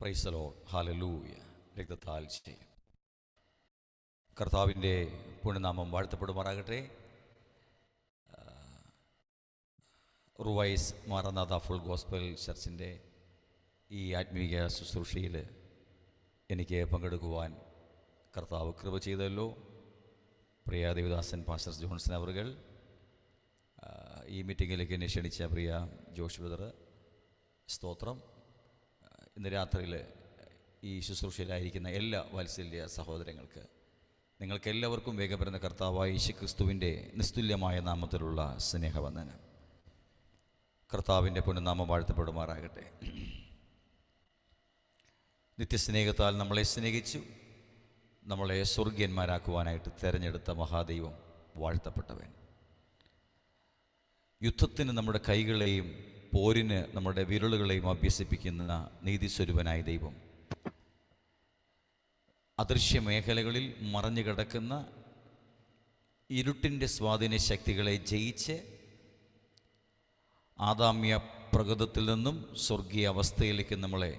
Praise the Lord, hallelujah. രക്തത്താൽ ചെയ്യും. കർത്താവിൻ്റെ പുണ്യനാമം വാഴ്ത്തപ്പെടുമാറാകട്ടെ. റുവൈസ് മാറനാഥ ഫുൾ ഗോസ്പൽ ചർച്ചിൻ്റെ ഈ ആത്മീയ ശുശ്രൂഷയിൽ എനിക്ക് പങ്കെടുക്കുവാൻ കർത്താവ് കൃപ ചെയ്തല്ലോ. പ്രിയ ദേവദാസൻ പാസ്റ്റർ ജോൺസൺ അവറുകൾ, ഈ മീറ്റിങ്ങിലേക്ക് എന്നെ ക്ഷണിച്ച പ്രിയ ജോഷ് ബ്രദർ, സ്തോത്രം. ഇന്ന് രാത്രിയിൽ ഈ ശുശ്രൂഷയിലായിരിക്കുന്ന എല്ലാ വാത്സല്യ സഹോദരങ്ങൾക്ക്, നിങ്ങൾക്കെല്ലാവർക്കും വേഗപ്പെടുന്ന കർത്താവായ യേശുക്രിസ്തുവിൻ്റെ നിസ്തുല്യമായ നാമത്തിലുള്ള സ്നേഹവന്ദനം. കർത്താവിൻ്റെ പുണ്യനാമം വാഴ്ത്തപ്പെടുമാറാകട്ടെ. നിത്യസ്നേഹത്താൽ നമ്മളെ സ്നേഹിച്ചു നമ്മളെ സ്വർഗീയന്മാരാക്കുവാനായിട്ട് തിരഞ്ഞെടുത്ത മഹാദൈവം വാഴ്ത്തപ്പെട്ടവൻ. യുദ്ധത്തിന് നമ്മുടെ കൈകളെയും പോരിന് നമ്മുടെ വിരലുകളെയും അഭ്യസിപ്പിക്കുന്ന നീതിസ്വരൂപനായ ദൈവം, അദൃശ്യ മേഖലകളിൽ മറഞ്ഞു കിടക്കുന്ന ഇരുട്ടിൻ്റെ സ്വാധീന ശക്തികളെ ജയിച്ച് ആദാമ്യ പ്രകൃതത്തിൽ നിന്നും സ്വർഗീയ അവസ്ഥയിലേക്ക് നമ്മളെ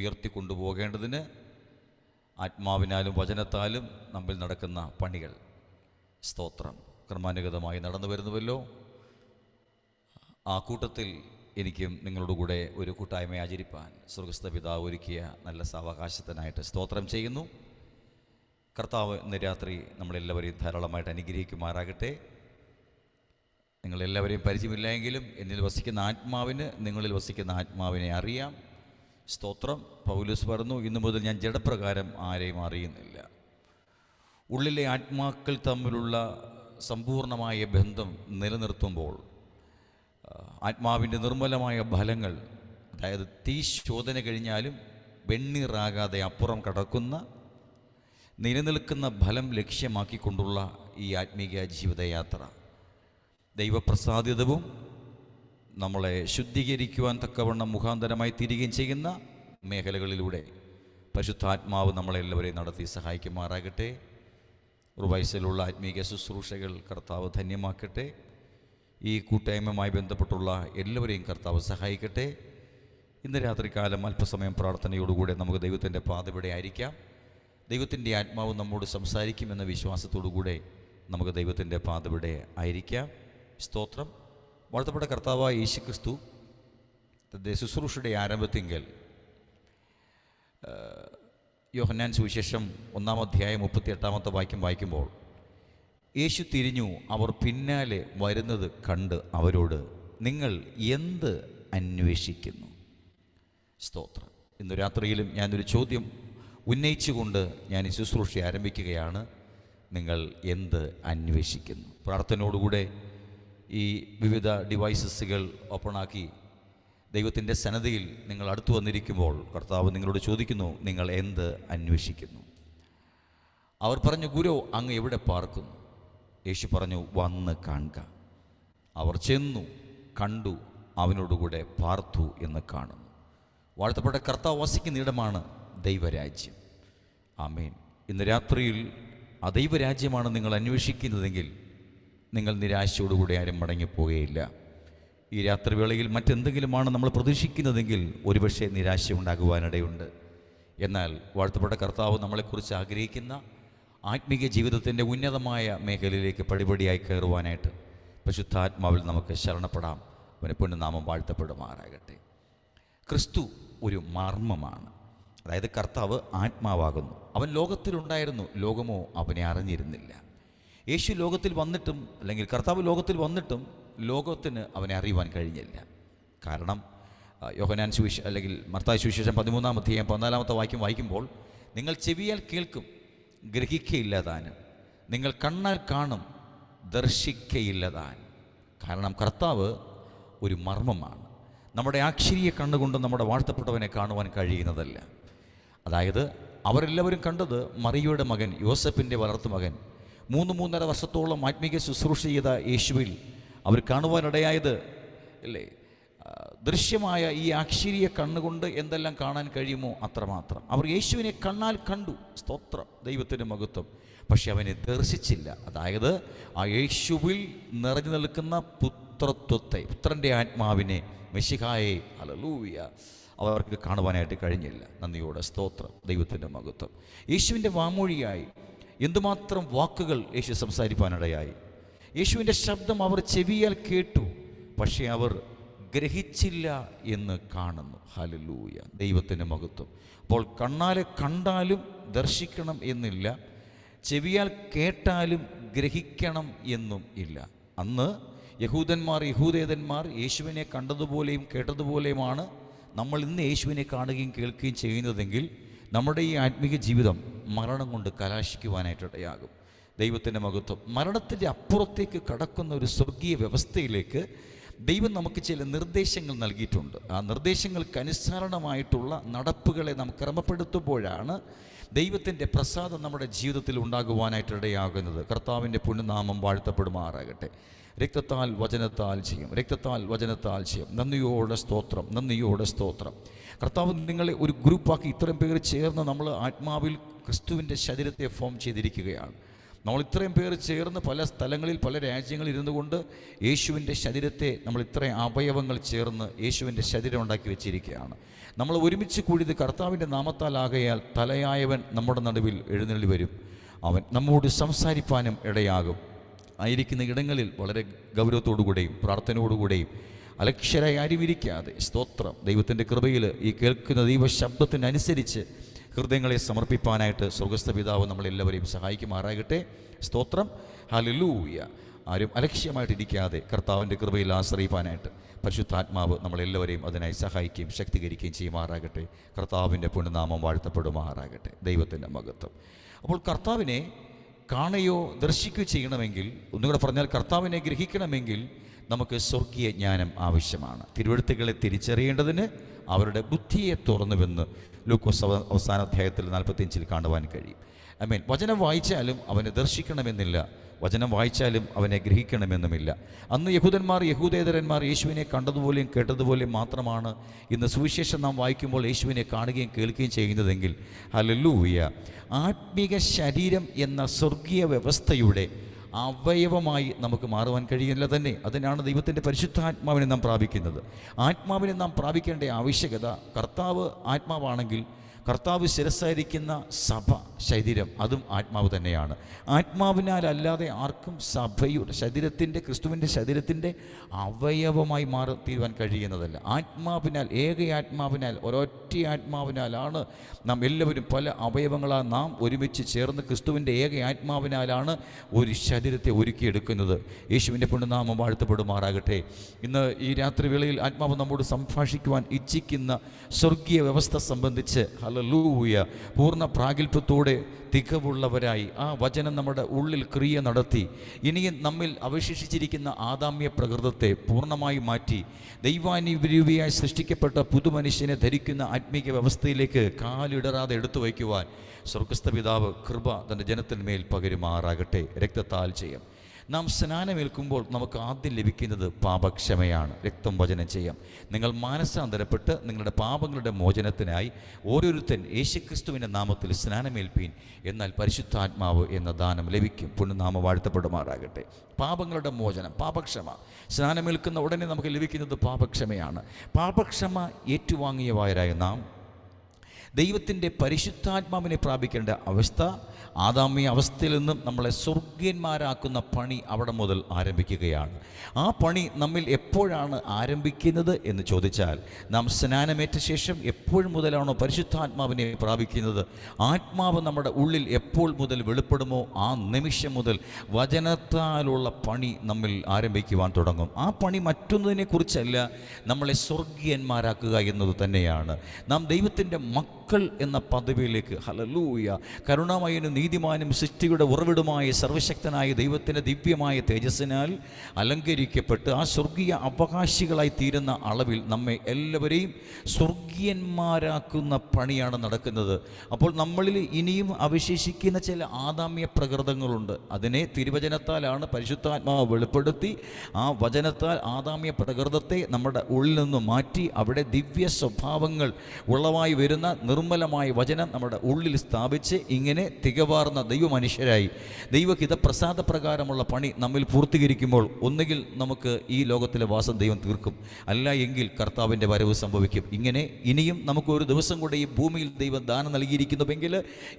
ഉയർത്തിക്കൊണ്ടുപോകേണ്ടതിന് ആത്മാവിനാലും വചനത്താലും നമ്മിൽ നടക്കുന്ന പണികൾ, സ്തോത്രം, ക്രമാനുഗതമായി നടന്നു വരുന്നുവല്ലോ. ആ കൂട്ടത്തിൽ എനിക്കും നിങ്ങളോടുകൂടെ ഒരു കൂട്ടായ്മ ആചരിപ്പാൻ സ്വർഗസ്ഥ പിതാവ് ഒരുക്കിയ നല്ല സാവകാശത്തിനായിട്ട് സ്തോത്രം ചെയ്യുന്നു. കർത്താവ് ഇന്ന് രാത്രി നമ്മളെല്ലാവരെയും ധാരാളമായിട്ട് അനുഗ്രഹിക്കുമാറാകട്ടെ. നിങ്ങളെല്ലാവരെയും പരിചയമില്ലായെങ്കിലും എന്നിൽ വസിക്കുന്ന ആത്മാവിന് നിങ്ങളിൽ വസിക്കുന്ന ആത്മാവിനെ അറിയാം. സ്തോത്രം. പൗലോസ് പറഞ്ഞു, ഇന്നു മുതൽ ഞാൻ ജഡപ്രകാരം ആരെയും അറിയുന്നില്ല. ഉള്ളിലെ ആത്മാക്കൾ തമ്മിലുള്ള സമ്പൂർണമായ ബന്ധം നിലനിർത്തുമ്പോൾ ആത്മാവിൻ്റെ നിർമ്മലമായ ഫലങ്ങൾ, അതായത് തീ ശോധന കഴിഞ്ഞാലും വെണ്ണീറാകാതെ അപ്പുറം കടക്കുന്ന നിലനിൽക്കുന്ന ഫലം ലക്ഷ്യമാക്കിക്കൊണ്ടുള്ള ഈ ആത്മീയ ജീവിതയാത്ര ദൈവപ്രസാദിതവും നമ്മളെ ശുദ്ധീകരിക്കുവാൻ തക്കവണ്ണം മുഖാന്തരമായി തീരുകയും ചെയ്യുന്ന മേഖലകളിലൂടെ പരിശുദ്ധാത്മാവ് നമ്മളെല്ലാവരെയും നടത്തി സഹായിക്കുമാറാകട്ടെ. റുവൈസിലുള്ള ആത്മീയ ശുശ്രൂഷകൾ കർത്താവ് ധന്യമാക്കട്ടെ. ഈ കൂട്ടായ്മയുമായി ബന്ധപ്പെട്ടുള്ള എല്ലാവരെയും കർത്താവ് സഹായിക്കട്ടെ. ഇന്ന് രാത്രികാലം അല്പസമയം പ്രാർത്ഥനയോടുകൂടെ നമുക്ക് ദൈവത്തിൻ്റെ പാതവിടെ ആയിരിക്കാം. ദൈവത്തിൻ്റെ ആത്മാവ് നമ്മോട് സംസാരിക്കുമെന്ന വിശ്വാസത്തോടുകൂടെ നമുക്ക് ദൈവത്തിൻ്റെ പാതവിടെ ആയിരിക്കാം. സ്തോത്രം. വാഴ്ത്തപ്പെട്ട കർത്താവായ യേശുക്രിസ്തു തൻ്റെ ശുശ്രൂഷയുടെ ആരംഭത്തിങ്കൽ യോഹന്നാൻ സുവിശേഷം 1-ാം അധ്യായം 38-ാമത്തെ വാക്യം വായിക്കുമ്പോൾ, യേശു തിരിഞ്ഞു അവർ പിന്നാലെ വരുന്നത് കണ്ട് അവരോട്, നിങ്ങൾ എന്ത് അന്വേഷിക്കുന്നു? സ്തോത്രം. ഇന്ന് രാത്രിയിലും ഞാനൊരു ചോദ്യം ഉന്നയിച്ചുകൊണ്ട് ഞാൻ ഈ ശുശ്രൂഷ ആരംഭിക്കുകയാണ്. നിങ്ങൾ എന്ത് അന്വേഷിക്കുന്നു? പ്രാർത്ഥനയോടുകൂടെ ഈ വിവിധ ഡിവൈസസുകൾ ഓപ്പണാക്കി ദൈവത്തിൻ്റെ സന്നദ്ധയിൽ നിങ്ങൾ അടുത്തു വന്നിരിക്കുമ്പോൾ കർത്താവ് നിങ്ങളോട് ചോദിക്കുന്നു, നിങ്ങൾ എന്ത് അന്വേഷിക്കുന്നു? അവർ പറഞ്ഞു, ഗുരു, അങ്ങ് എവിടെ പാർക്കുന്നു? യേശു പറഞ്ഞു, വന്ന് കാണുക. അവർ ചെന്നു കണ്ടു, അവനോടുകൂടെ പാർത്തു എന്ന് കാണുന്നു. വാഴ്ത്തപ്പെട്ട കർത്താവ് വസിക്കുന്ന ഇടമാണ് ദൈവരാജ്യം. ആമേൻ. ഇന്ന് രാത്രിയിൽ ആ ദൈവരാജ്യമാണ് നിങ്ങൾ അന്വേഷിക്കുന്നതെങ്കിൽ നിങ്ങൾ നിരാശയോടുകൂടി ആരും മടങ്ങിപ്പോവുകയില്ല. ഈ രാത്രിവേളയിൽ മറ്റെന്തെങ്കിലുമാണ് നമ്മൾ പ്രതീക്ഷിക്കുന്നതെങ്കിൽ ഒരുപക്ഷെ നിരാശ ഉണ്ടാകുവാനിടയുണ്ട്. എന്നാൽ വാഴ്ത്തപ്പെട്ട കർത്താവ് നമ്മളെക്കുറിച്ച് ആഗ്രഹിക്കുന്ന ആത്മീയ ജീവിതത്തിൻ്റെ ഉന്നതമായ മേഖലയിലേക്ക് പടിപടിയായി കയറുവാനായിട്ട് പരിശുദ്ധാത്മാവിൽ നമുക്ക് ശരണപ്പെടാം. അവനെ പുണ്യനാമം വാഴ്ത്തപ്പെടുമാറാകട്ടെ. ക്രിസ്തു ഒരു മർമ്മമാണ്. അതായത് കർത്താവ് ആത്മാവാകുന്നു. അവൻ ലോകത്തിലുണ്ടായിരുന്നു, ലോകമോ അവനെ അറിഞ്ഞിരുന്നില്ല. യേശു ലോകത്തിൽ വന്നിട്ടും, അല്ലെങ്കിൽ കർത്താവ് ലോകത്തിൽ വന്നിട്ടും ലോകത്തിന് അവനെ അറിയുവാൻ കഴിഞ്ഞില്ല. കാരണം യോഹന്നാൻ സുവിശേഷം അല്ലെങ്കിൽ മത്തായി സുവിശേഷം 13-ാം അധ്യായം 14-ാമത്തെ വാക്യം വായിക്കുമ്പോൾ, നിങ്ങൾ ചെവിയാൽ കേൾക്കും, ഗ്രഹിക്കയില്ലതാനും, നിങ്ങൾ കണ്ണാൽ കാണും, ദർശിക്കയില്ലതാൻ. കാരണം കർത്താവ് ഒരു മർമ്മമാണ്. നമ്മുടെ ആക്ഷരീയ കണ്ണുകൊണ്ട് നമ്മുടെ വാഴ്ത്തപ്പെട്ടവനെ കാണുവാൻ കഴിയുന്നതല്ല. അതായത് അവരെല്ലാവരും കണ്ടത് മറിയയുടെ മകൻ, യോസഫിൻ്റെ വളർത്തുമകൻ, 3-3.5 വർഷത്തോളം ആത്മീയ ശുശ്രൂഷ ചെയ്ത യേശുവിൽ അവർ കാണുവാനിടയായത് അല്ലേ, ദൃശ്യമായ ഈ ആക്ഷരീയ കണ്ണുകൊണ്ട് എന്തെല്ലാം കാണാൻ കഴിയുമോ അത്രമാത്രം. അവർ യേശുവിനെ കണ്ണാൽ കണ്ടു. സ്തോത്രം, ദൈവത്തിൻ്റെ മഹത്വം. പക്ഷെ അവനെ ദർശിച്ചില്ല. അതായത് ആ യേശുവിൽ നിറഞ്ഞു നിൽക്കുന്ന പുത്രത്വത്തെ, പുത്രൻ്റെ ആത്മാവിനെ, മെശിഹായെ, ഹല്ലേലൂയ, അവർക്ക് കാണുവാനായിട്ട് കഴിഞ്ഞില്ല. നന്ദിയോടെ സ്തോത്രം, ദൈവത്തിൻ്റെ മഹത്വം. യേശുവിൻ്റെ വാമൊഴിയായി എന്തുമാത്രം വാക്കുകൾ യേശു സംസാരിപ്പാനിടയായി. യേശുവിൻ്റെ ശബ്ദം അവർ ചെവിയാൽ കേട്ടു, പക്ഷേ അവർ ഗ്രഹിച്ചില്ല എന്ന് കാണുന്നു. ഹല്ലേലൂയ, ദൈവത്തിൻ്റെ മഹത്വം. അപ്പോൾ കണ്ണാലെ കണ്ടാലും ദർശിക്കണം എന്നില്ല, ചെവിയാൽ കേട്ടാലും ഗ്രഹിക്കണം എന്നും ഇല്ല. അന്ന് യഹൂദേതന്മാർ യേശുവിനെ കണ്ടതുപോലെയും കേട്ടതുപോലെയുമാണ് നമ്മൾ ഇന്ന് യേശുവിനെ കാണുകയും കേൾക്കുകയും ചെയ്യുന്നതെങ്കിൽ നമ്മുടെ ഈ ആത്മീക ജീവിതം മരണം കൊണ്ട് കലാശിക്കുവാനായിട്ടിടയാകും. ദൈവത്തിൻ്റെ മഹത്വം. മരണത്തിൻ്റെ അപ്പുറത്തേക്ക് കടക്കുന്ന ഒരു സ്വർഗീയ വ്യവസ്ഥയിലേക്ക് ദൈവം നമുക്ക് ചില നിർദ്ദേശങ്ങൾ നൽകിയിട്ടുണ്ട്. ആ നിർദ്ദേശങ്ങൾക്ക് അനുസരണമായിട്ടുള്ള നടപ്പുകളെ നാം ക്രമപ്പെടുത്തുമ്പോഴാണ് ദൈവത്തിൻ്റെ പ്രസാദം നമ്മുടെ ജീവിതത്തിൽ ഉണ്ടാകുവാനായിട്ടിടയാകുന്നത്. കർത്താവിൻ്റെ പുണ്യനാമം വാഴ്ത്തപ്പെടുമാറാകട്ടെ. രക്തത്താൽ വചനത്താൽ ചെയ്യും, രക്തത്താൽ വചനത്താൽ ചെയ്യും. നന്ദിയോടെ സ്തോത്രം, നന്ദിയോടെ സ്തോത്രം. കർത്താവ് നിങ്ങളെ ഒരു ഗ്രൂപ്പാക്കി ഇത്രയും പേർ ചേർന്ന് നമ്മൾ ആത്മാവിൽ ക്രിസ്തുവിൻ്റെ ശരീരത്തെ ഫോം ചെയ്തിരിക്കുകയാണ്. നമ്മൾ ഇത്രയും പേർ ചേർന്ന് പല സ്ഥലങ്ങളിൽ പല രാജ്യങ്ങളിൽ ഇരുന്നു കൊണ്ട് യേശുവിൻ്റെ ശരീരത്തെ നമ്മൾ ഇത്രയും അവയവങ്ങൾ ചേർന്ന് യേശുവിൻ്റെ ശരീരം ഉണ്ടാക്കി വെച്ചിരിക്കുകയാണ്. നമ്മൾ ഒരുമിച്ച് കൂടിയത് കർത്താവിൻ്റെ നാമത്താലാകയാൽ തലയായവൻ നമ്മുടെ നടുവിൽ എഴുന്നള്ളി വരും. അവൻ നമ്മോട് സംസാരിപ്പാനും ഇടയാകും. ആയിരിക്കുന്ന ഇടങ്ങളിൽ വളരെ ഗൗരവത്തോടുകൂടെയും പ്രാർത്ഥനയോടുകൂടെയും അലക്ഷ്യരായി ആരുമിരിക്കാതെ സ്തോത്രം, ദൈവത്തിൻ്റെ കൃപയിൽ ഈ കേൾക്കുന്ന ദൈവശബ്ദത്തിനനുസരിച്ച് ഹൃദയങ്ങളെ സമർപ്പിപ്പാനായിട്ട് സ്വർഗസ്ഥ പിതാവ് നമ്മളെല്ലാവരെയും സഹായിക്കുമാറാകട്ടെ. സ്തോത്രം, ഹല്ലേലൂയ. ആരും അലക്ഷ്യമായിട്ടിരിക്കാതെ കർത്താവിൻ്റെ കൃപയിൽ ആശ്രയിപ്പാനായിട്ട് പരിശുദ്ധാത്മാവ് നമ്മളെല്ലാവരെയും അതിനായി സഹായിക്കുകയും ശക്തീകരിക്കുകയും ചെയ്യുമാറാകട്ടെ. കർത്താവിൻ്റെ പുണ്യനാമം വാഴ്ത്തപ്പെടുമാറാകട്ടെ. ദൈവത്തിൻ്റെ മഹത്വം. അപ്പോൾ കർത്താവിനെ കാണുകയോ ദർശിക്കുകയോ ചെയ്യണമെങ്കിൽ, ഒന്നുകൂടെ പറഞ്ഞാൽ കർത്താവിനെ ഗ്രഹിക്കണമെങ്കിൽ നമുക്ക് സ്വർഗീയ ജ്ഞാനം ആവശ്യമാണ്. തിരുവെഴുത്തുകളെ തിരിച്ചറിയേണ്ടതിന് അവരുടെ ബുദ്ധിയെ തുറന്നുവെന്ന് ലൂക്കോസ് അവസാന അധ്യായത്തിൽ 45 കാണുവാൻ കഴിയും. ആമേൻ. വചനം വായിച്ചാലും അവനെ ദർശിക്കണമെന്നില്ല, വചനം വായിച്ചാലും അവനെ ഗ്രഹിക്കണമെന്നുമില്ല. അന്ന് യഹൂദേതരന്മാർ യേശുവിനെ കണ്ടതുപോലെയും കേട്ടതുപോലെയും മാത്രമാണ് ഇന്ന് സുവിശേഷം നാം വായിക്കുമ്പോൾ യേശുവിനെ കാണുകയും കേൾക്കുകയും ചെയ്യുന്നതെങ്കിൽ ഹല്ലേലൂയ, ആത്മീക ശരീരം എന്ന സ്വർഗീയ വ്യവസ്ഥയുടെ അവയവമായി നമുക്ക് മാറുവാൻ കഴിയില്ല തന്നെ. അതിനാണ് ദൈവത്തിൻ്റെ പരിശുദ്ധാത്മാവിനെ നാം പ്രാപിക്കുന്നത്. ആത്മാവിനെ നാം പ്രാപിക്കേണ്ട ആവശ്യകത, കർത്താവ് ആത്മാവാണെങ്കിൽ കർത്താവ് ശിരസ്സായിരിക്കുന്ന സഭ, ശരീരം, അതും ആത്മാവ് തന്നെയാണ്. ആത്മാവിനാലല്ലാതെ ആർക്കും സഭയുടെ ശരീരത്തിൻ്റെ, ക്രിസ്തുവിൻ്റെ ശരീരത്തിൻ്റെ അവയവമായി തീരുവാൻ കഴിയുന്നതല്ല. ആത്മാവിനാൽ, ഏക ആത്മാവിനാൽ, ഒരൊറ്റ ആത്മാവിനാലാണ് നാം എല്ലാവരും പല അവയവങ്ങളാൽ നാം ഒരുമിച്ച് ചേർന്ന് ക്രിസ്തുവിൻ്റെ ഏക ആത്മാവിനാലാണ് ഒരു ശരീരത്തെ ഒരുക്കിയെടുക്കുന്നത്. യേശുവിൻ്റെ പുണ്യനാമം വാഴ്ത്തപ്പെടുമാറാകട്ടെ. ഇന്ന് ഈ രാത്രി വേളയിൽ ആത്മാവ് നമ്മോട് സംഭാഷിക്കുവാൻ ഇച്ഛിക്കുന്ന സ്വർഗീയ വ്യവസ്ഥ സംബന്ധിച്ച് ഹല്ലേലൂയ, പൂർണ്ണ പ്രാഗൽഭ്യത്തോടെ തികവുള്ളവരായി ആ വചനം നമ്മുടെ ഉള്ളിൽ ക്രിയ നടത്തി ഇനിയും നമ്മിൽ അവശേഷിച്ചിരിക്കുന്ന ആദാമ്യ പ്രകൃതത്തെ പൂർണ്ണമായി മാറ്റി ദൈവാനുരൂപിയായി സൃഷ്ടിക്കപ്പെട്ട പുതുമനുഷ്യനെ ധരിക്കുന്ന ആത്മീക വ്യവസ്ഥയിലേക്ക് കാലിടറാതെ എടുത്തു വയ്ക്കുവാൻ സ്വർഗസ്ഥ പിതാവ് കൃപ തൻ്റെ ജനത്തിന്മേൽ പകരുമാറാകട്ടെ. രക്തത്താൽ ചെയ്യാം. നാം സ്നാനമേൽക്കുമ്പോൾ നമുക്ക് ആദ്യം ലഭിക്കുന്നത് പാപക്ഷമയാണ്. രക്തം വചനം ചെയ്യാം. നിങ്ങൾ മാനസാന്തരപ്പെട്ട് നിങ്ങളുടെ പാപങ്ങളുടെ മോചനത്തിനായി ഓരോരുത്തൻ യേശുക്രിസ്തുവിൻ്റെ നാമത്തിൽ സ്നാനമേൽപ്പീൻ, എന്നാൽ പരിശുദ്ധാത്മാവ് എന്ന ദാനം ലഭിക്കും. പുണ്യനാമം വാഴ്ത്തപ്പെടുമാറാകട്ടെ. പാപങ്ങളുടെ മോചനം, പാപക്ഷമ. സ്നാനമേൽക്കുന്ന ഉടനെ നമുക്ക് ലഭിക്കുന്നത് പാപക്ഷമയാണ്. പാപക്ഷമ ഏറ്റുവാങ്ങിയവരായ നാം ദൈവത്തിൻ്റെ പരിശുദ്ധാത്മാവിനെ പ്രാപിക്കേണ്ട അവസ്ഥ, ആദാമ്യ അവസ്ഥയിൽ നിന്നും നമ്മളെ സ്വർഗ്ഗന്മാരാക്കുന്ന പണി അവിടെ മുതൽ ആരംഭിക്കുകയാണ്. ആ പണി നമ്മിൽ എപ്പോഴാണ് ആരംഭിക്കുന്നത് എന്ന് ചോദിച്ചാൽ, നാം സ്നാനമേറ്റ ശേഷം എപ്പോൾ മുതലാണോ പരിശുദ്ധാത്മാവിനെ പ്രാപിക്കുന്നത്, ആത്മാവ് നമ്മുടെ ഉള്ളിൽ എപ്പോൾ മുതൽ വെളിപ്പെടുമോ ആ നിമിഷം മുതൽ വചനത്താലുള്ള പണി നമ്മിൽ ആരംഭിക്കുവാൻ തുടങ്ങും. ആ പണി മറ്റൊന്നിനെക്കുറിച്ചല്ല, നമ്മളെ സ്വർഗീയന്മാരാക്കുക എന്നത് തന്നെയാണ്. നാം ദൈവത്തിൻ്റെ മക്കൾ എന്ന പദവിയിലേക്ക്, ഹല്ലേലൂയ, കരുണാമയനും നീതിമാനും സൃഷ്ടിയുടെ ഉറവിടമായ സർവശക്തനായ ദൈവത്തിൻ്റെ ദിവ്യമായ തേജസ്സിനാൽ അലങ്കരിക്കപ്പെട്ട് ആ സ്വർഗീയ അവകാശികളായി തീരുന്ന അളവിൽ നമ്മെ എല്ലാവരെയും സ്വർഗീയന്മാരാക്കുന്ന പണിയാണ് നടക്കുന്നത്. അപ്പോൾ നമ്മളിൽ ഇനിയും അവശേഷിക്കുന്ന ചില ആദാമ്യ പ്രകൃതങ്ങളുണ്ട്. അതിനെ തിരുവചനത്താലാണ് പരിശുദ്ധാത്മാവ് വെളിപ്പെടുത്തി ആ വചനത്താൽ ആദാമ്യ പ്രകൃതത്തെ നമ്മുടെ ഉള്ളിൽ നിന്ന് മാറ്റി അവിടെ ദിവ്യ സ്വഭാവങ്ങൾ ഉളവായി വരുന്ന നിർമ്മലമായ വചനം നമ്മുടെ ഉള്ളിൽ സ്ഥാപിച്ച് ഇങ്ങനെ തികവാർന്ന ദൈവമനുഷ്യരായി ദൈവഹിതപ്രസാദ പ്രകാരമുള്ള പണി നമ്മിൽ പൂർത്തീകരിക്കുമ്പോൾ ഒന്നുകിൽ നമുക്ക് ഈ ലോകത്തിലെ വാസം ദൈവം തീർക്കും, അല്ല എങ്കിൽ കർത്താവിൻ്റെ വരവ് സംഭവിക്കും. ഇങ്ങനെ ഇനിയും നമുക്ക് ഒരു ദിവസം കൂടെ ഈ ഭൂമിയിൽ ദൈവം ദാനം നൽകിയിരിക്കുന്നുവെങ്കിൽ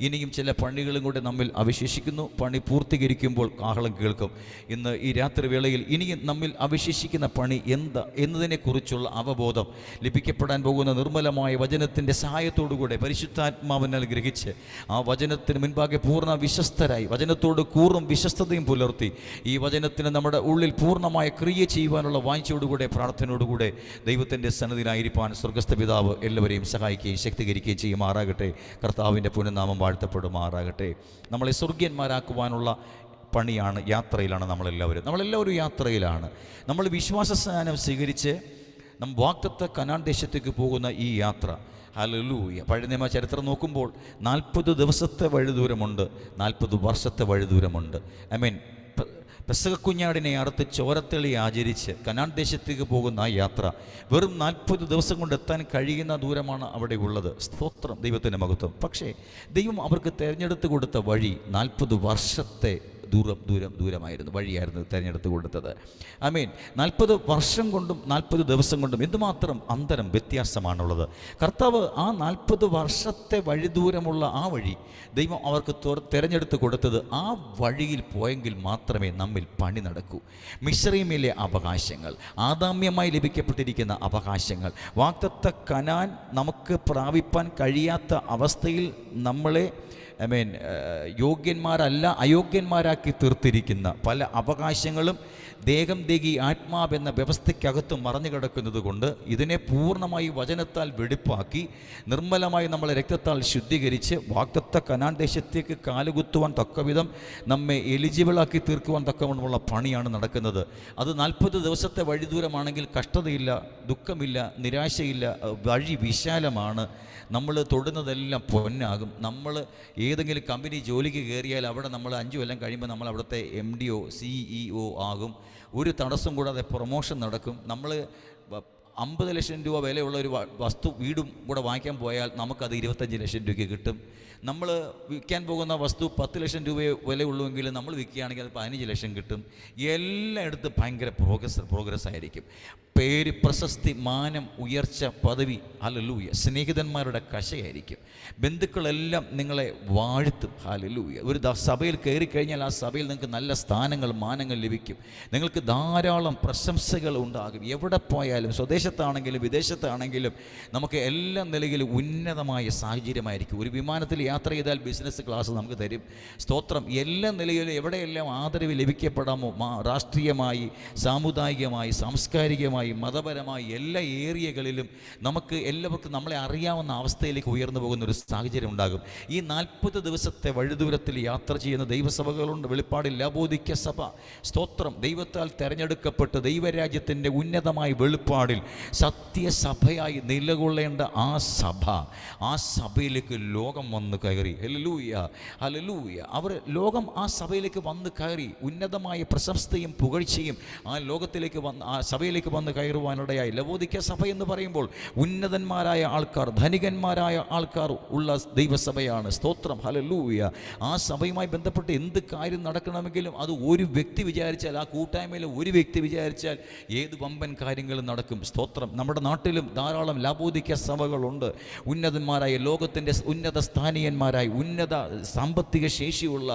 ഇനിയും ചില പണികളും കൂടെ നമ്മിൽ അവശേഷിക്കുന്നു. പണി പൂർത്തീകരിക്കുമ്പോൾ കാഹളം കേൾക്കും. ഇന്ന് ഈ രാത്രി വേളയിൽ ഇനിയും നമ്മിൽ അവശേഷിക്കുന്ന പണി എന്താ എന്നതിനെക്കുറിച്ചുള്ള അവബോധം ലഭിക്കപ്പെടാൻ പോകുന്ന നിർമ്മലമായ വചനത്തിൻ്റെ സഹായത്തോടുകൂടെ പരിശുദ്ധാത്മാവിനാൽ ഗ്രഹിച്ച് ആ വചനത്തിന് മുൻപാകെ പൂർണ്ണ വിശ്വസ്തരായി വചനത്തോട് കൂറും വിശ്വസ്തതയും പുലർത്തി ഈ വചനത്തിന് നമ്മുടെ ഉള്ളിൽ പൂർണ്ണമായ ക്രിയ ചെയ്യുവാനുള്ള വാഞ്ചയോടുകൂടെ പ്രാർത്ഥനയോടുകൂടെ ദൈവത്തിൻ്റെ സന്നിധിയിലായിരിക്കാൻ സ്വർഗസ്ഥ പിതാവ് എല്ലാവരെയും സഹായിക്കുകയും ശക്തീകരിക്കുകയും ചെയ്യുമാറാകട്ടെ. കർത്താവിൻ്റെ പുനഃനാമം വാഴ്ത്തപ്പെടുമാറാകട്ടെ. നമ്മളെ സ്വർഗീയന്മാരാക്കുവാനുള്ള പണിയാണ്, യാത്രയിലാണ് നമ്മളെല്ലാവരും യാത്രയിലാണ്. നമ്മൾ വിശ്വാസസ്നാനം സ്വീകരിച്ച് നമ്മൾ വാഗ്ദത്ത കനാൻ ദേശത്തേക്ക് പോകുന്ന ഈ യാത്ര, ഹല്ലേലൂയ, പഴയ നിയമ ചരിത്രം നോക്കുമ്പോൾ 40 ദിവസത്തെ വഴിദൂരമുണ്ട്, 40 വർഷത്തെ വഴിദൂരമുണ്ട്. പെസഹക്കുഞ്ഞാടിനെ അറുത്ത് ചോരത്തെളി ആചരിച്ച് കനാൻ ദേശത്തേക്ക് പോകുന്ന ആ യാത്ര വെറും 40 ദിവസം കൊണ്ട് എത്താൻ കഴിയുന്ന ദൂരമാണ് അവിടെ ഉള്ളത്. സ്തോത്രം, ദൈവത്തിൻ്റെ മഹത്വം. പക്ഷേ ദൈവം അവർക്ക് തിരഞ്ഞെടുത്ത് കൊടുത്ത വഴി 40 വർഷത്തെ ദൂരമായിരുന്നു, വഴിയായിരുന്നു തിരഞ്ഞെടുത്ത് കൊടുത്തത്. 40 വർഷം കൊണ്ടും 40 ദിവസം കൊണ്ടും എന്തുമാത്രം അന്തരം വ്യത്യാസമാണുള്ളത്. കർത്താവ് ആ 40 വർഷത്തെ വഴിദൂരമുള്ള ആ വഴി ദൈവം അവർക്ക് തിരഞ്ഞെടുത്ത് കൊടുത്തത് ആ വഴിയിൽ പോയെങ്കിൽ മാത്രമേ നമ്മിൽ പണി നടക്കൂ. മിസ്രയീമിലെ അവകാശങ്ങൾ, ആദാമ്യമായി ലഭിക്കപ്പെട്ടിരിക്കുന്ന അവകാശങ്ങൾ, വാഗ്ദത്ത കനാൻ നമുക്ക് പ്രാപിപ്പാൻ കഴിയാത്ത അവസ്ഥയിൽ നമ്മളെ യോഗ്യന്മാരല്ല അയോഗ്യന്മാരാക്കി തീർത്തിരിക്കുന്ന പല അവകാശങ്ങളും ദേഹി ആത്മാവെന്ന വ്യവസ്ഥയ്ക്കകത്ത് മറഞ്ഞു കിടക്കുന്നത് കൊണ്ട് ഇതിനെ പൂർണ്ണമായി വചനത്താൽ വെടിപ്പാക്കി നിർമ്മലമായി നമ്മളെ രക്തത്താൽ ശുദ്ധീകരിച്ച് വാഗ്ദത്ത കനാൻ ദേശത്തേക്ക് കാലുകുത്തുവാൻ തക്കവിധം നമ്മെ എലിജിബിളാക്കി തീർക്കുവാൻ തക്കവണ്ണമുള്ള പണിയാണ് നടക്കുന്നത്. അത് 40 ദിവസത്തെ വഴിദൂരമാണെങ്കിൽ കഷ്ടതയില്ല, ദുഃഖമില്ല, നിരാശയില്ല, വഴി വിശാലമാണ്. നമ്മൾ തൊടുന്നതെല്ലാം പൊന്നാകും. നമ്മൾ ഏതെങ്കിലും കമ്പനി ജോലിക്ക് കയറിയാൽ അവിടെ നമ്മൾ 5 കൊല്ലം കഴിയുമ്പോൾ നമ്മൾ അവിടുത്തെ MDO CEO ആകും. ഒരു തടസ്സം കൂടാതെ പ്രൊമോഷൻ നടക്കും. നമ്മൾ 50 ലക്ഷം രൂപ വിലയുള്ള ഒരു വസ്തു വീടും കൂടെ വാങ്ങിക്കാൻ പോയാൽ നമുക്കത് 25 ലക്ഷം രൂപയ്ക്ക് കിട്ടും. നമ്മൾ വിൽക്കാൻ പോകുന്ന വസ്തു 10 ലക്ഷം രൂപ വിലയുള്ളൂവെങ്കിൽ നമ്മൾ വിൽക്കുകയാണെങ്കിൽ അത് 15 ലക്ഷം കിട്ടും. എല്ലായിടത്തും ഭയങ്കര പ്രോഗ്രസ് ആയിരിക്കും. പേര്, പ്രശസ്തി, മാനം, ഉയർച്ച, പദവി, ഹല്ലേലൂയ, സ്നേഹിതന്മാരുടെ കശയായിരിക്കും. ബന്ധുക്കളെല്ലാം നിങ്ങളെ വാഴ്ത്തും. ഹല്ലേലൂയ. ഒരു സഭയിൽ കയറിക്കഴിഞ്ഞാൽ ആ സഭയിൽ നിങ്ങൾക്ക് നല്ല സ്ഥാനങ്ങൾ, മാനങ്ങൾ ലഭിക്കും. നിങ്ങൾക്ക് ധാരാളം പ്രശംസകൾ ഉണ്ടാകും. എവിടെ പോയാലും, സ്വദേശത്താണെങ്കിലും വിദേശത്താണെങ്കിലും നമുക്ക് എല്ലാ നിലയിലും ഉന്നതമായ സാഹചര്യമായിരിക്കും. ഒരു വിമാനത്തിൽ യാത്ര ചെയ്താൽ ബിസിനസ് ക്ലാസ് നമുക്ക് തരും. സ്തോത്രം. എല്ലാ നിലയിലും എവിടെയെല്ലാം ആദരവ് ലഭിക്കപ്പെടാമോ, രാഷ്ട്രീയമായി, സാമുദായികമായി, സാംസ്കാരികമായി, മതപരമായി എല്ലാ ഏരിയകളിലും നമുക്ക് എല്ലാവർക്കും നമ്മളെ അറിയാവുന്ന അവസ്ഥയിലേക്ക് ഉയർന്നു പോകുന്ന ഒരു സാഹചര്യം ഉണ്ടാകും. ഈ 40 ദിവസത്തെ വഴിദൂരത്തിൽ യാത്ര ചെയ്യുന്ന ദൈവസഭകളുണ്ട്. വെളിപ്പാടിൽ ലവോദിക്യ സഭ, സ്തോത്രം, ദൈവത്താൽ തെരഞ്ഞെടുക്കപ്പെട്ട് ദൈവരാജ്യത്തിൻ്റെ ഉന്നതമായ വെളിപ്പാടിൽ സത്യസഭയായി നിലകൊള്ളേണ്ട ആ സഭയിലേക്ക് ലോകം വന്ന് കയറി. Hallelujah, hallelujah. ലോകം ആ സഭയിലേക്ക് വന്ന് കയറി ഉന്നതമായ പ്രശസ്തിയും പുകഴ്ചയും ആ സഭയിലേക്ക് വന്ന് കയറുവാനിടയായി. ലവോദിക്യ സഭ എന്ന് പറയുമ്പോൾ ഉന്നതന്മാരായ ആൾക്കാർ, ധനികന്മാരായ ആൾക്കാർ ഉള്ള ദൈവസഭയാണ്. സ്തോത്രം, ഹല്ലേലൂയ. ആ സഭയുമായി ബന്ധപ്പെട്ട് എന്ത് കാര്യം നടക്കണമെങ്കിലും അത് ഒരു വ്യക്തി വിചാരിച്ചാൽ, ആ കൂട്ടായ്മയിൽ ഒരു വ്യക്തി വിചാരിച്ചാൽ ഏത് വമ്പൻ കാര്യങ്ങളും നടക്കും. സ്തോത്രം. നമ്മുടെ നാട്ടിലും ധാരാളം ലവോദിക്യ സഭകളുണ്ട്. ഉന്നതന്മാരായ, ലോകത്തിൻ്റെ ഉന്നത സ്ഥാനീയന്മാരായി, ഉന്നത സാമ്പത്തിക ശേഷിയുള്ള,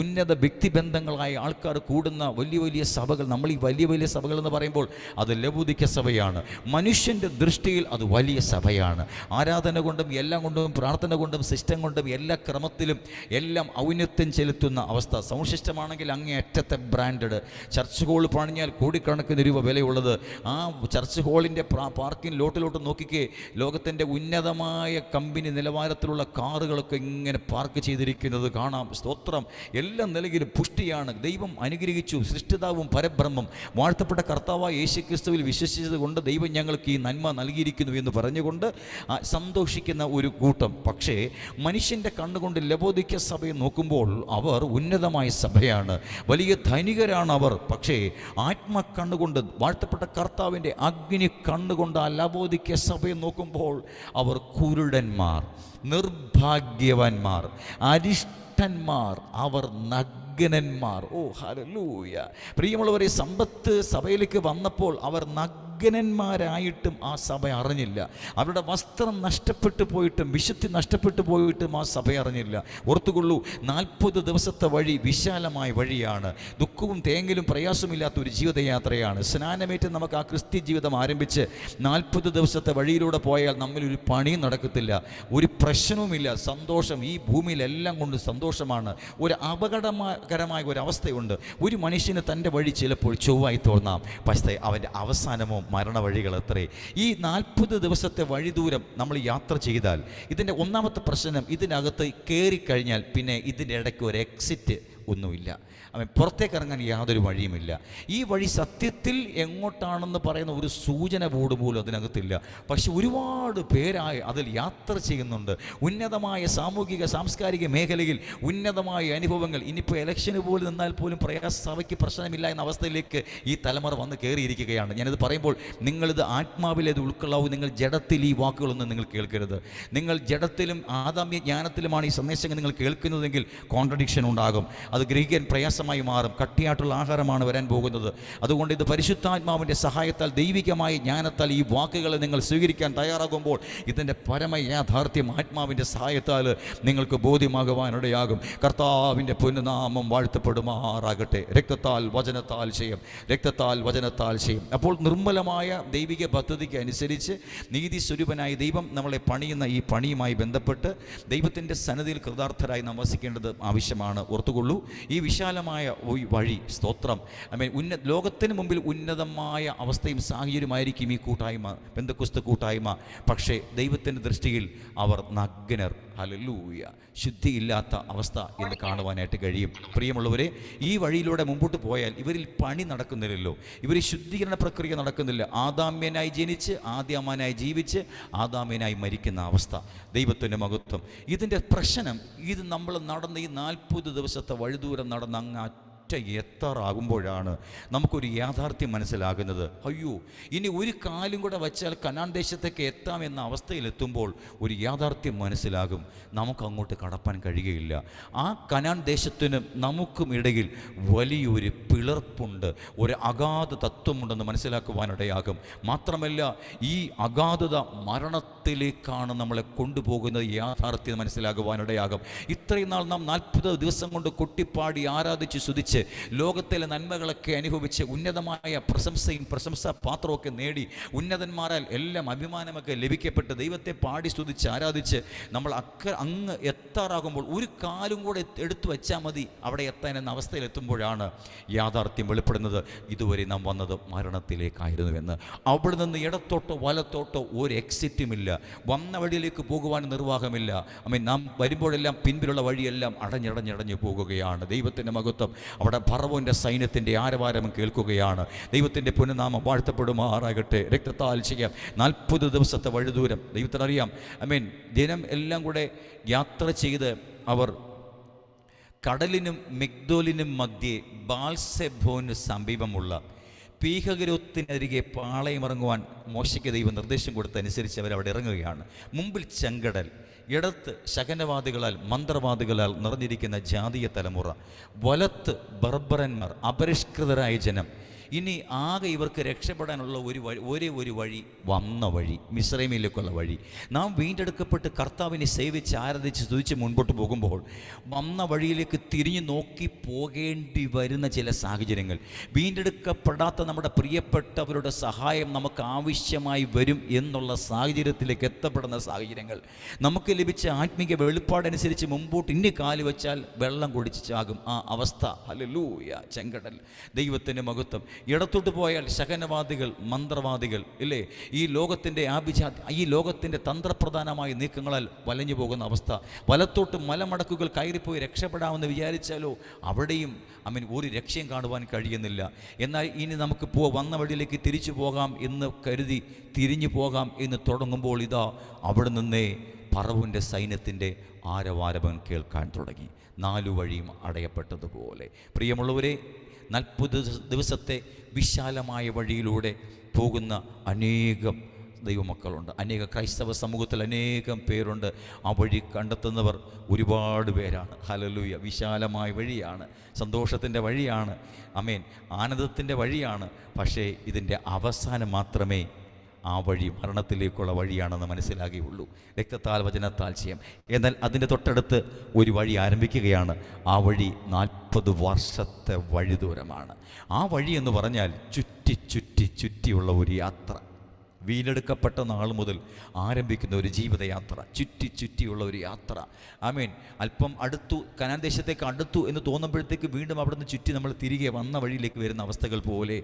ഉന്നത വ്യക്തിബന്ധങ്ങളായ ആൾക്കാർ കൂടുന്ന വലിയ വലിയ സഭകൾ. നമ്മൾ ഈ വലിയ വലിയ സഭകൾ എന്ന് പറയുമ്പോൾ അത് ലവോദിക്യ സഭയാണ്. മനുഷ്യൻ്റെ ദൃഷ്ടിയിൽ അത് വലിയ സഭയാണ്. ആരാധന കൊണ്ടും എല്ലാം കൊണ്ടും പ്രാർത്ഥന കൊണ്ടും സിസ്റ്റം കൊണ്ടും എല്ലാ ക്രമത്തിലും എല്ലാം ഔന്നത്യം ചെലുത്തുന്ന അവസ്ഥ. സൗണ്ട് സിസ്റ്റമാണെങ്കിൽ അങ്ങേയറ്റത്തെ ബ്രാൻഡഡ്. ചർച്ച് ഹോൾ പണിഞ്ഞാൽ കോടിക്കണക്കിന് രൂപ വിലയുള്ളത്. ആ ചർച്ച് ഹോളിൻ്റെ പാർക്കിംഗ് ലോട്ടിലോട്ട് നോക്കിക്കേ, ലോകത്തിൻ്റെ ഉന്നതമായ കമ്പനി നിലവാരത്തിലുള്ള കാറുകളൊക്കെ ഇങ്ങനെ പാർക്ക് ചെയ്തിരിക്കുന്നത് കാണാം. സ്തോത്രം. എല്ലാ നിലയിലും പുഷ്ടിയാണ്. ദൈവം അനുഗ്രഹിച്ചു. സൃഷ്ടിതാവും പരബ്രഹ്മം വാഴ്ത്തപ്പെട്ട കർത്താവായ യേശുക്രിസ്തു ക്രിസ്തുവിൽ വിശ്വസിച്ചത് കൊണ്ട് ദൈവം ഞങ്ങൾക്ക് ഈ നന്മ നൽകിയിരിക്കുന്നു എന്ന് പറഞ്ഞുകൊണ്ട് സന്തോഷിക്കുന്ന ഒരു കൂട്ടം. പക്ഷേ മനുഷ്യൻ്റെ കണ്ണുകൊണ്ട് ലവോദിക്യ സഭയെ നോക്കുമ്പോൾ അവർ ഉന്നതമായ സഭയാണ്, വലിയ ധനികരാണ് അവർ. പക്ഷേ ആത്മക്കണ്ണുകൊണ്ട് വാഴ്ത്തപ്പെട്ട കർത്താവിൻ്റെ അഗ്നി കണ്ണുകൊണ്ട് ആ ലവോദിക്യ സഭയെ നോക്കുമ്പോൾ അവർ കുരുടന്മാർ, നിർഭാഗ്യവാന്മാർ, അരിഷ്ടന്മാർ, അവർ നഗ്നന്മാർ. ഓ ഹല്ലേലൂയ! പ്രിയമുള്ളവരെ, സമ്പത്ത് സഭയിലേക്ക് വന്നപ്പോൾ അവർ നഗ്നന്മാരായിട്ടും ആ സഭ അറിഞ്ഞില്ല. അവരുടെ വസ്ത്രം നഷ്ടപ്പെട്ടു പോയിട്ടും വിശുദ്ധി നഷ്ടപ്പെട്ടു പോയിട്ടും ആ സഭ അറിഞ്ഞില്ല. ഓർത്തുകൊള്ളൂ, 40 ദിവസത്തെ വഴി വിശാലമായ വഴിയാണ്. ദുഃഖവും തേങ്ങലും പ്രയാസമില്ലാത്ത ഒരു ജീവിതയാത്രയാണ്. സ്നാനമേറ്റ് നമുക്ക് ആ ക്രിസ്ത്യ ജീവിതം ആരംഭിച്ച് 40 ദിവസത്തെ വഴിയിലൂടെ പോയാൽ നമ്മിലൊരു പണിയും നടക്കത്തില്ല, ഒരു പ്രശ്നവുമില്ല. സന്തോഷം ഈ ഭൂമിയിലെല്ലാം കൊണ്ട് സന്തോഷമാണ്. ഒരു അപകടകരമായ ഒരു അവസ്ഥയുണ്ട്. ഒരു മനുഷ്യന് തൻ്റെ വഴി ചിലപ്പോൾ ചൊവ്വായി തോന്നാം, പക്ഷേ അവൻ്റെ അവസാനമോ മരണവഴികൾ എത്രേ. ഈ 40 ദിവസത്തെ വഴി ദൂരം നമ്മൾ യാത്ര ചെയ്താൽ ഇതിൻ്റെ ഒന്നാമത്തെ പ്രശ്നം, ഇതിനകത്ത് കയറിക്കഴിഞ്ഞാൽ പിന്നെ ഇതിൻ്റെ ഇടയ്ക്ക് ഒരു എക്സിറ്റ് ഒന്നുമില്ല. അവൻ പുറത്തേക്ക് ഇറങ്ങാൻ യാതൊരു വഴിയുമില്ല. ഈ വഴി സത്യത്തിൽ എങ്ങോട്ടാണെന്ന് പറയുന്ന ഒരു സൂചന ബോർഡ് പോലും അതിനകത്തില്ല. പക്ഷെ ഒരുപാട് പേരായി അതിൽ യാത്ര ചെയ്യുന്നുണ്ട്. ഉന്നതമായ സാമൂഹിക സാംസ്കാരിക മേഖലയിൽ ഉന്നതമായ അനുഭവങ്ങൾ. ഇനിയിപ്പോൾ ഇലക്ഷന് പോലും നിന്നാൽ പോലും സഭയ്ക്ക് പ്രശ്നമില്ല എന്ന അവസ്ഥയിലേക്ക് ഈ തലമുറ വന്ന് കയറിയിരിക്കുകയാണ്. ഞാനിത് പറയുമ്പോൾ നിങ്ങളിത് ആത്മാവിലേത് ഉൾക്കൊള്ളാവൂ. നിങ്ങൾ ജഡത്തിൽ ഈ വാക്കുകളൊന്നും നിങ്ങൾ കേൾക്കരുത്. നിങ്ങൾ ജഡത്തിലും ആദാമ്യ ജ്ഞാനത്തിലുമാണ് ഈ സന്ദേശങ്ങൾ നിങ്ങൾ കേൾക്കുന്നതെങ്കിൽ കോൺട്രഡിക്ഷൻ ഉണ്ടാകും. അത് ഗ്രഹിക്കാൻ പ്രയാസമായി മാറും. കട്ടിയായിട്ടുള്ള ആഹാരമാണ് വരാൻ പോകുന്നത്. അതുകൊണ്ട് ഇത് പരിശുദ്ധാത്മാവിൻ്റെ സഹായത്താൽ ദൈവികമായ ജ്ഞാനത്താൽ ഈ വാക്കുകളെ നിങ്ങൾ സ്വീകരിക്കാൻ തയ്യാറാകുമ്പോൾ ഇതിൻ്റെ പരമ യാഥാർത്ഥ്യം ആത്മാവിൻ്റെ സഹായത്താൽ നിങ്ങൾക്ക് ബോധ്യമാകുവാനിടയാകും. കർത്താവിൻ്റെ പൊന്നുനാമം വാഴ്ത്തപ്പെടുമാറാകട്ടെ. രക്തത്താൽ വചനത്താൽ ചെയ്യും, രക്തത്താൽ വചനത്താൽ ചെയ്യും. അപ്പോൾ നിർമ്മലമായ ദൈവിക പദ്ധതിക്ക് അനുസരിച്ച് നീതി സ്വരൂപനായ ദൈവം നമ്മളെ പണിയുന്ന ഈ പണിയുമായി ബന്ധപ്പെട്ട് ദൈവത്തിൻ്റെ സന്നിധിയിൽ കൃതാർത്ഥരായി നാം വസിക്കേണ്ടത് ആവശ്യമാണ്. ഓർത്തുകൊള്ളൂ, ഈ വിശാലമായ വഴി, സ്തോത്രം, ലോകത്തിന് മുമ്പിൽ ഉന്നതമായ അവസ്ഥയും സാഹചര്യമായിരിക്കും ഈ കൂട്ടായ്മ, പെന്തക്കോസ്ത് കൂട്ടായ്മ. പക്ഷേ ദൈവത്തിൻ്റെ ദൃഷ്ടിയിൽ അവർ നഗ്നർ. ഹല്ലേലൂയ! ശുദ്ധിയില്ലാത്ത അവസ്ഥ എന്ന് കാണുവാനായിട്ട് കഴിയും. പ്രിയമുള്ളവരെ, ഈ വഴിയിലൂടെ മുമ്പോട്ട് പോയാൽ ഇവരിൽ പണി നടക്കുന്നില്ലല്ലോ, ഇവർ ശുദ്ധീകരണ പ്രക്രിയ നടക്കുന്നില്ല. ആദാമ്യനായി ജനിച്ച് ആദ്യാമാനായി ജീവിച്ച് ആദാമ്യനായി മരിക്കുന്ന അവസ്ഥ. ദൈവത്തിൻ്റെ മഹത്വം. ഇതിൻ്റെ പ്രശ്നം, ഇത് നമ്മൾ നടന്ന് ഈ 40 ദിവസത്തെ വഴിദൂരം നടന്ന് അങ്ങ് എത്താറാകുമ്പോഴാണ് നമുക്കൊരു യാഥാർത്ഥ്യം മനസ്സിലാകുന്നത്. അയ്യോ, ഇനി ഒരു കാലും കൂടെ വച്ചാൽ കനാൻ ദേശത്തേക്ക് എത്താമെന്ന അവസ്ഥയിലെത്തുമ്പോൾ ഒരു യാഥാർത്ഥ്യം മനസ്സിലാകും. നമുക്കങ്ങോട്ട് കടപ്പാൻ കഴിയുകയില്ല. ആ കനാൻ ദേശത്തിനും നമുക്കും ഇടയിൽ വലിയൊരു പിളർപ്പുണ്ട്, ഒരു അഗാധ തത്വമുണ്ടെന്ന് മനസ്സിലാക്കുവാനിടയാകും. മാത്രമല്ല, ഈ അഗാധത മരണത്തിലേക്കാണ് നമ്മളെ കൊണ്ടുപോകുന്നത്. യാഥാർത്ഥ്യം മനസ്സിലാക്കുവാനിടയാകും. ഇത്രയും നാൾ നാം 40 ദിവസം കൊണ്ട് കൊട്ടിപ്പാടി ആരാധിച്ച് സ്തുതിച്ച് ലോകത്തിലെ നന്മകളൊക്കെ അനുഭവിച്ച് ഉന്നതമായ പ്രശംസാ പാത്രമൊക്കെ നേടി ഉന്നതന്മാരാൽ എല്ലാം അഭിമാനമൊക്കെ ലഭിക്കപ്പെട്ട് ദൈവത്തെ പാടി സ്തുതിച്ച് ആരാധിച്ച് നമ്മൾ അങ്ങ് എത്താറാകുമ്പോൾ ഒരു കാലും കൂടെ എടുത്തു വെച്ചാൽ മതി അവിടെ എത്താൻ എന്ന അവസ്ഥയിലെത്തുമ്പോഴാണ് യാഥാർത്ഥ്യം വെളിപ്പെടുന്നത്. ഇതുവരെ നാം വന്നത് മരണത്തിലേക്കായിരുന്നുവെന്ന്. അവിടെ നിന്ന് ഇടത്തോട്ടോ വലത്തോട്ടോ ഒരു എക്സിറ്റുമില്ല. വന്ന വഴിയിലേക്ക് പോകുവാൻ നിർവാഹമില്ല. നാം വരുമ്പോഴെല്ലാം പിൻപിലുള്ള വഴിയെല്ലാം അടഞ്ഞടഞ്ഞടഞ്ഞു പോകുകയാണ്. ദൈവത്തിൻ്റെ മഹത്വം. അവിടെ ഫറവോൻ്റെ സൈന്യത്തിൻ്റെ ആരവാരം കേൾക്കുകയാണ്. ദൈവത്തിൻ്റെ പുനഃനാമം വാഴ്ത്തപ്പെടുമാറാകട്ടെ. രക്തത്താൽ ചെയ്യാം 40 ദിവസത്തെ വഴിദൂരം ദൈവത്തിനറിയാം. ദിനം എല്ലാം കൂടെ യാത്ര ചെയ്ത് അവർ കടലിനും മിഗ്ദോലിനും മധ്യേ ബാൽസെബോന് സമീപമുള്ള പീഹഗരോത്തിനരികെ പാളയമിറങ്ങുവാൻ മോശയ്ക്ക് ദൈവം നിർദ്ദേശം കൊടുത്തനുസരിച്ച് അവരവിടെ ഇറങ്ങുകയാണ്. മുമ്പിൽ ചെങ്കടൽ, ഇടത്ത് ശകനവാദികളാൽ മന്ത്രവാദികളാൽ നിറഞ്ഞിരിക്കുന്ന ജാതീയ തലമുറ, വലത്ത് ബർബറന്മാർ, അപരിഷ്കൃതരായ ജനം. ഇനി ആകെ ഇവർക്ക് രക്ഷപ്പെടാനുള്ള ഒരേ ഒരു വഴി വന്ന വഴി, മിസ്രൈമിലേക്കുള്ള വഴി. നാം വീണ്ടെടുക്കപ്പെട്ട് കർത്താവിനെ സേവിച്ച് ആരാധിച്ച് സ്തുതിച്ച് മുൻപോട്ട് പോകുമ്പോൾ വന്ന വഴിയിലേക്ക് തിരിഞ്ഞു നോക്കി പോകേണ്ടി വരുന്ന ചില സാഹചര്യങ്ങൾ, വീണ്ടെടുക്കപ്പെടാത്ത നമ്മുടെ പ്രിയപ്പെട്ടവരുടെ സഹായം നമുക്ക് ആവശ്യമായി വരും എന്നുള്ള സാഹചര്യത്തിലേക്ക് എത്തപ്പെടുന്ന സാഹചര്യങ്ങൾ, നമുക്ക് ലഭിച്ച ആത്മീക വെളിപ്പാടനുസരിച്ച് മുമ്പോട്ട് ഇനി കാല് വെച്ചാൽ വെള്ളം കുടിച്ച് ചാകും ആ അവസ്ഥ. ഹല്ലേലൂയ! ചെങ്കടൽ. ദൈവത്തിൻ്റെ മഹത്വം. ഇടത്തോട്ട് പോയാൽ ശകനവാദികൾ, മന്ത്രവാദികൾ, ഇല്ലേ, ഈ ലോകത്തിൻ്റെ തന്ത്രപ്രധാനമായ നീക്കങ്ങളാൽ വലഞ്ഞു പോകുന്ന അവസ്ഥ. വലത്തോട്ട് മലമടക്കുകൾ കയറിപ്പോയി രക്ഷപ്പെടാമെന്ന് വിചാരിച്ചാലോ അവിടെയും ഒരു രക്ഷയും കാണുവാൻ കഴിയുന്നില്ല. എന്നാൽ ഇനി നമുക്ക് വന്ന വഴിയിലേക്ക് തിരിച്ചു പോകാം എന്ന് കരുതി തിരിഞ്ഞു പോകാം എന്ന് തുടങ്ങുമ്പോൾ ഇതാ അവിടെ നിന്നേ ഫറവോൻ്റെ സൈന്യത്തിൻ്റെ ആരവാരവൻ കേൾക്കാൻ തുടങ്ങി. 4 വഴിയും അടയപ്പെട്ടതുപോലെ. പ്രിയമുള്ളവരെ, 40 ദിവസത്തെ വിശാലമായ വഴിയിലൂടെ പോകുന്ന അനേകം ദൈവമക്കളുണ്ട്. അനേക ക്രൈസ്തവ സമൂഹത്തിൽ അനേകം പേരുണ്ട്. ആ വഴി കണ്ടെത്തുന്നവർ ഒരുപാട് പേരാണ്. ഹല്ലേലൂയ. വിശാലമായ വഴിയാണ്, സന്തോഷത്തിൻ്റെ വഴിയാണ്, ആമേൻ, ആനന്ദത്തിൻ്റെ വഴിയാണ്. പക്ഷേ ഇതിൻ്റെ അവസാനം മാത്രമേ ആ വഴി മരണത്തിലേക്കുള്ള വഴിയാണെന്ന് മനസ്സിലാകുകയുള്ളൂ. രക്തത്താൽ വചനത്താൽ ചെയ്യാം. എന്നാൽ അതിൻ്റെ തൊട്ടടുത്ത് ഒരു വഴി ആരംഭിക്കുകയാണ്. ആ വഴി 40 വർഷത്തെ വഴി ദൂരമാണ്. ആ വഴി എന്ന് പറഞ്ഞാൽ ചുറ്റി ചുറ്റി ചുറ്റിയുള്ള ഒരു യാത്ര. വീണ്ടെടുക്കപ്പെട്ട നാൾ മുതൽ ആരംഭിക്കുന്ന ഒരു ജീവിതയാത്ര, ചുറ്റി ചുറ്റിയുള്ള ഒരു യാത്ര. ആമേൻ. അല്പം അടുത്തു, കനാൻ ദേശത്തേക്ക് അടുത്തു എന്ന് തോന്നുമ്പോഴത്തേക്ക് വീണ്ടും അവിടെ നിന്ന് ചുറ്റി നമ്മൾ തിരികെ വന്ന വഴിയിലേക്ക് വരുന്ന അവസ്ഥകൾ പോലെ.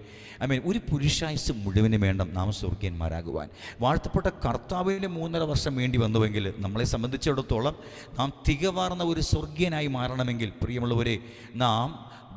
ആമേൻ. ഒരു പുരുഷായുസ് മുഴുവനും വേണം നാം സ്വർഗ്ഗീയന്മാരാകുവാൻ. വാഴ്ത്തപ്പെട്ട കർത്താവിന് 3.5 വർഷം വേണ്ടി വന്നുവെങ്കിൽ നമ്മളെ സംബന്ധിച്ചിടത്തോളം നാം തികവാർന്ന ഒരു സ്വർഗ്ഗീയനായി മാറണമെങ്കിൽ, പ്രിയമുള്ളവരെ, നാം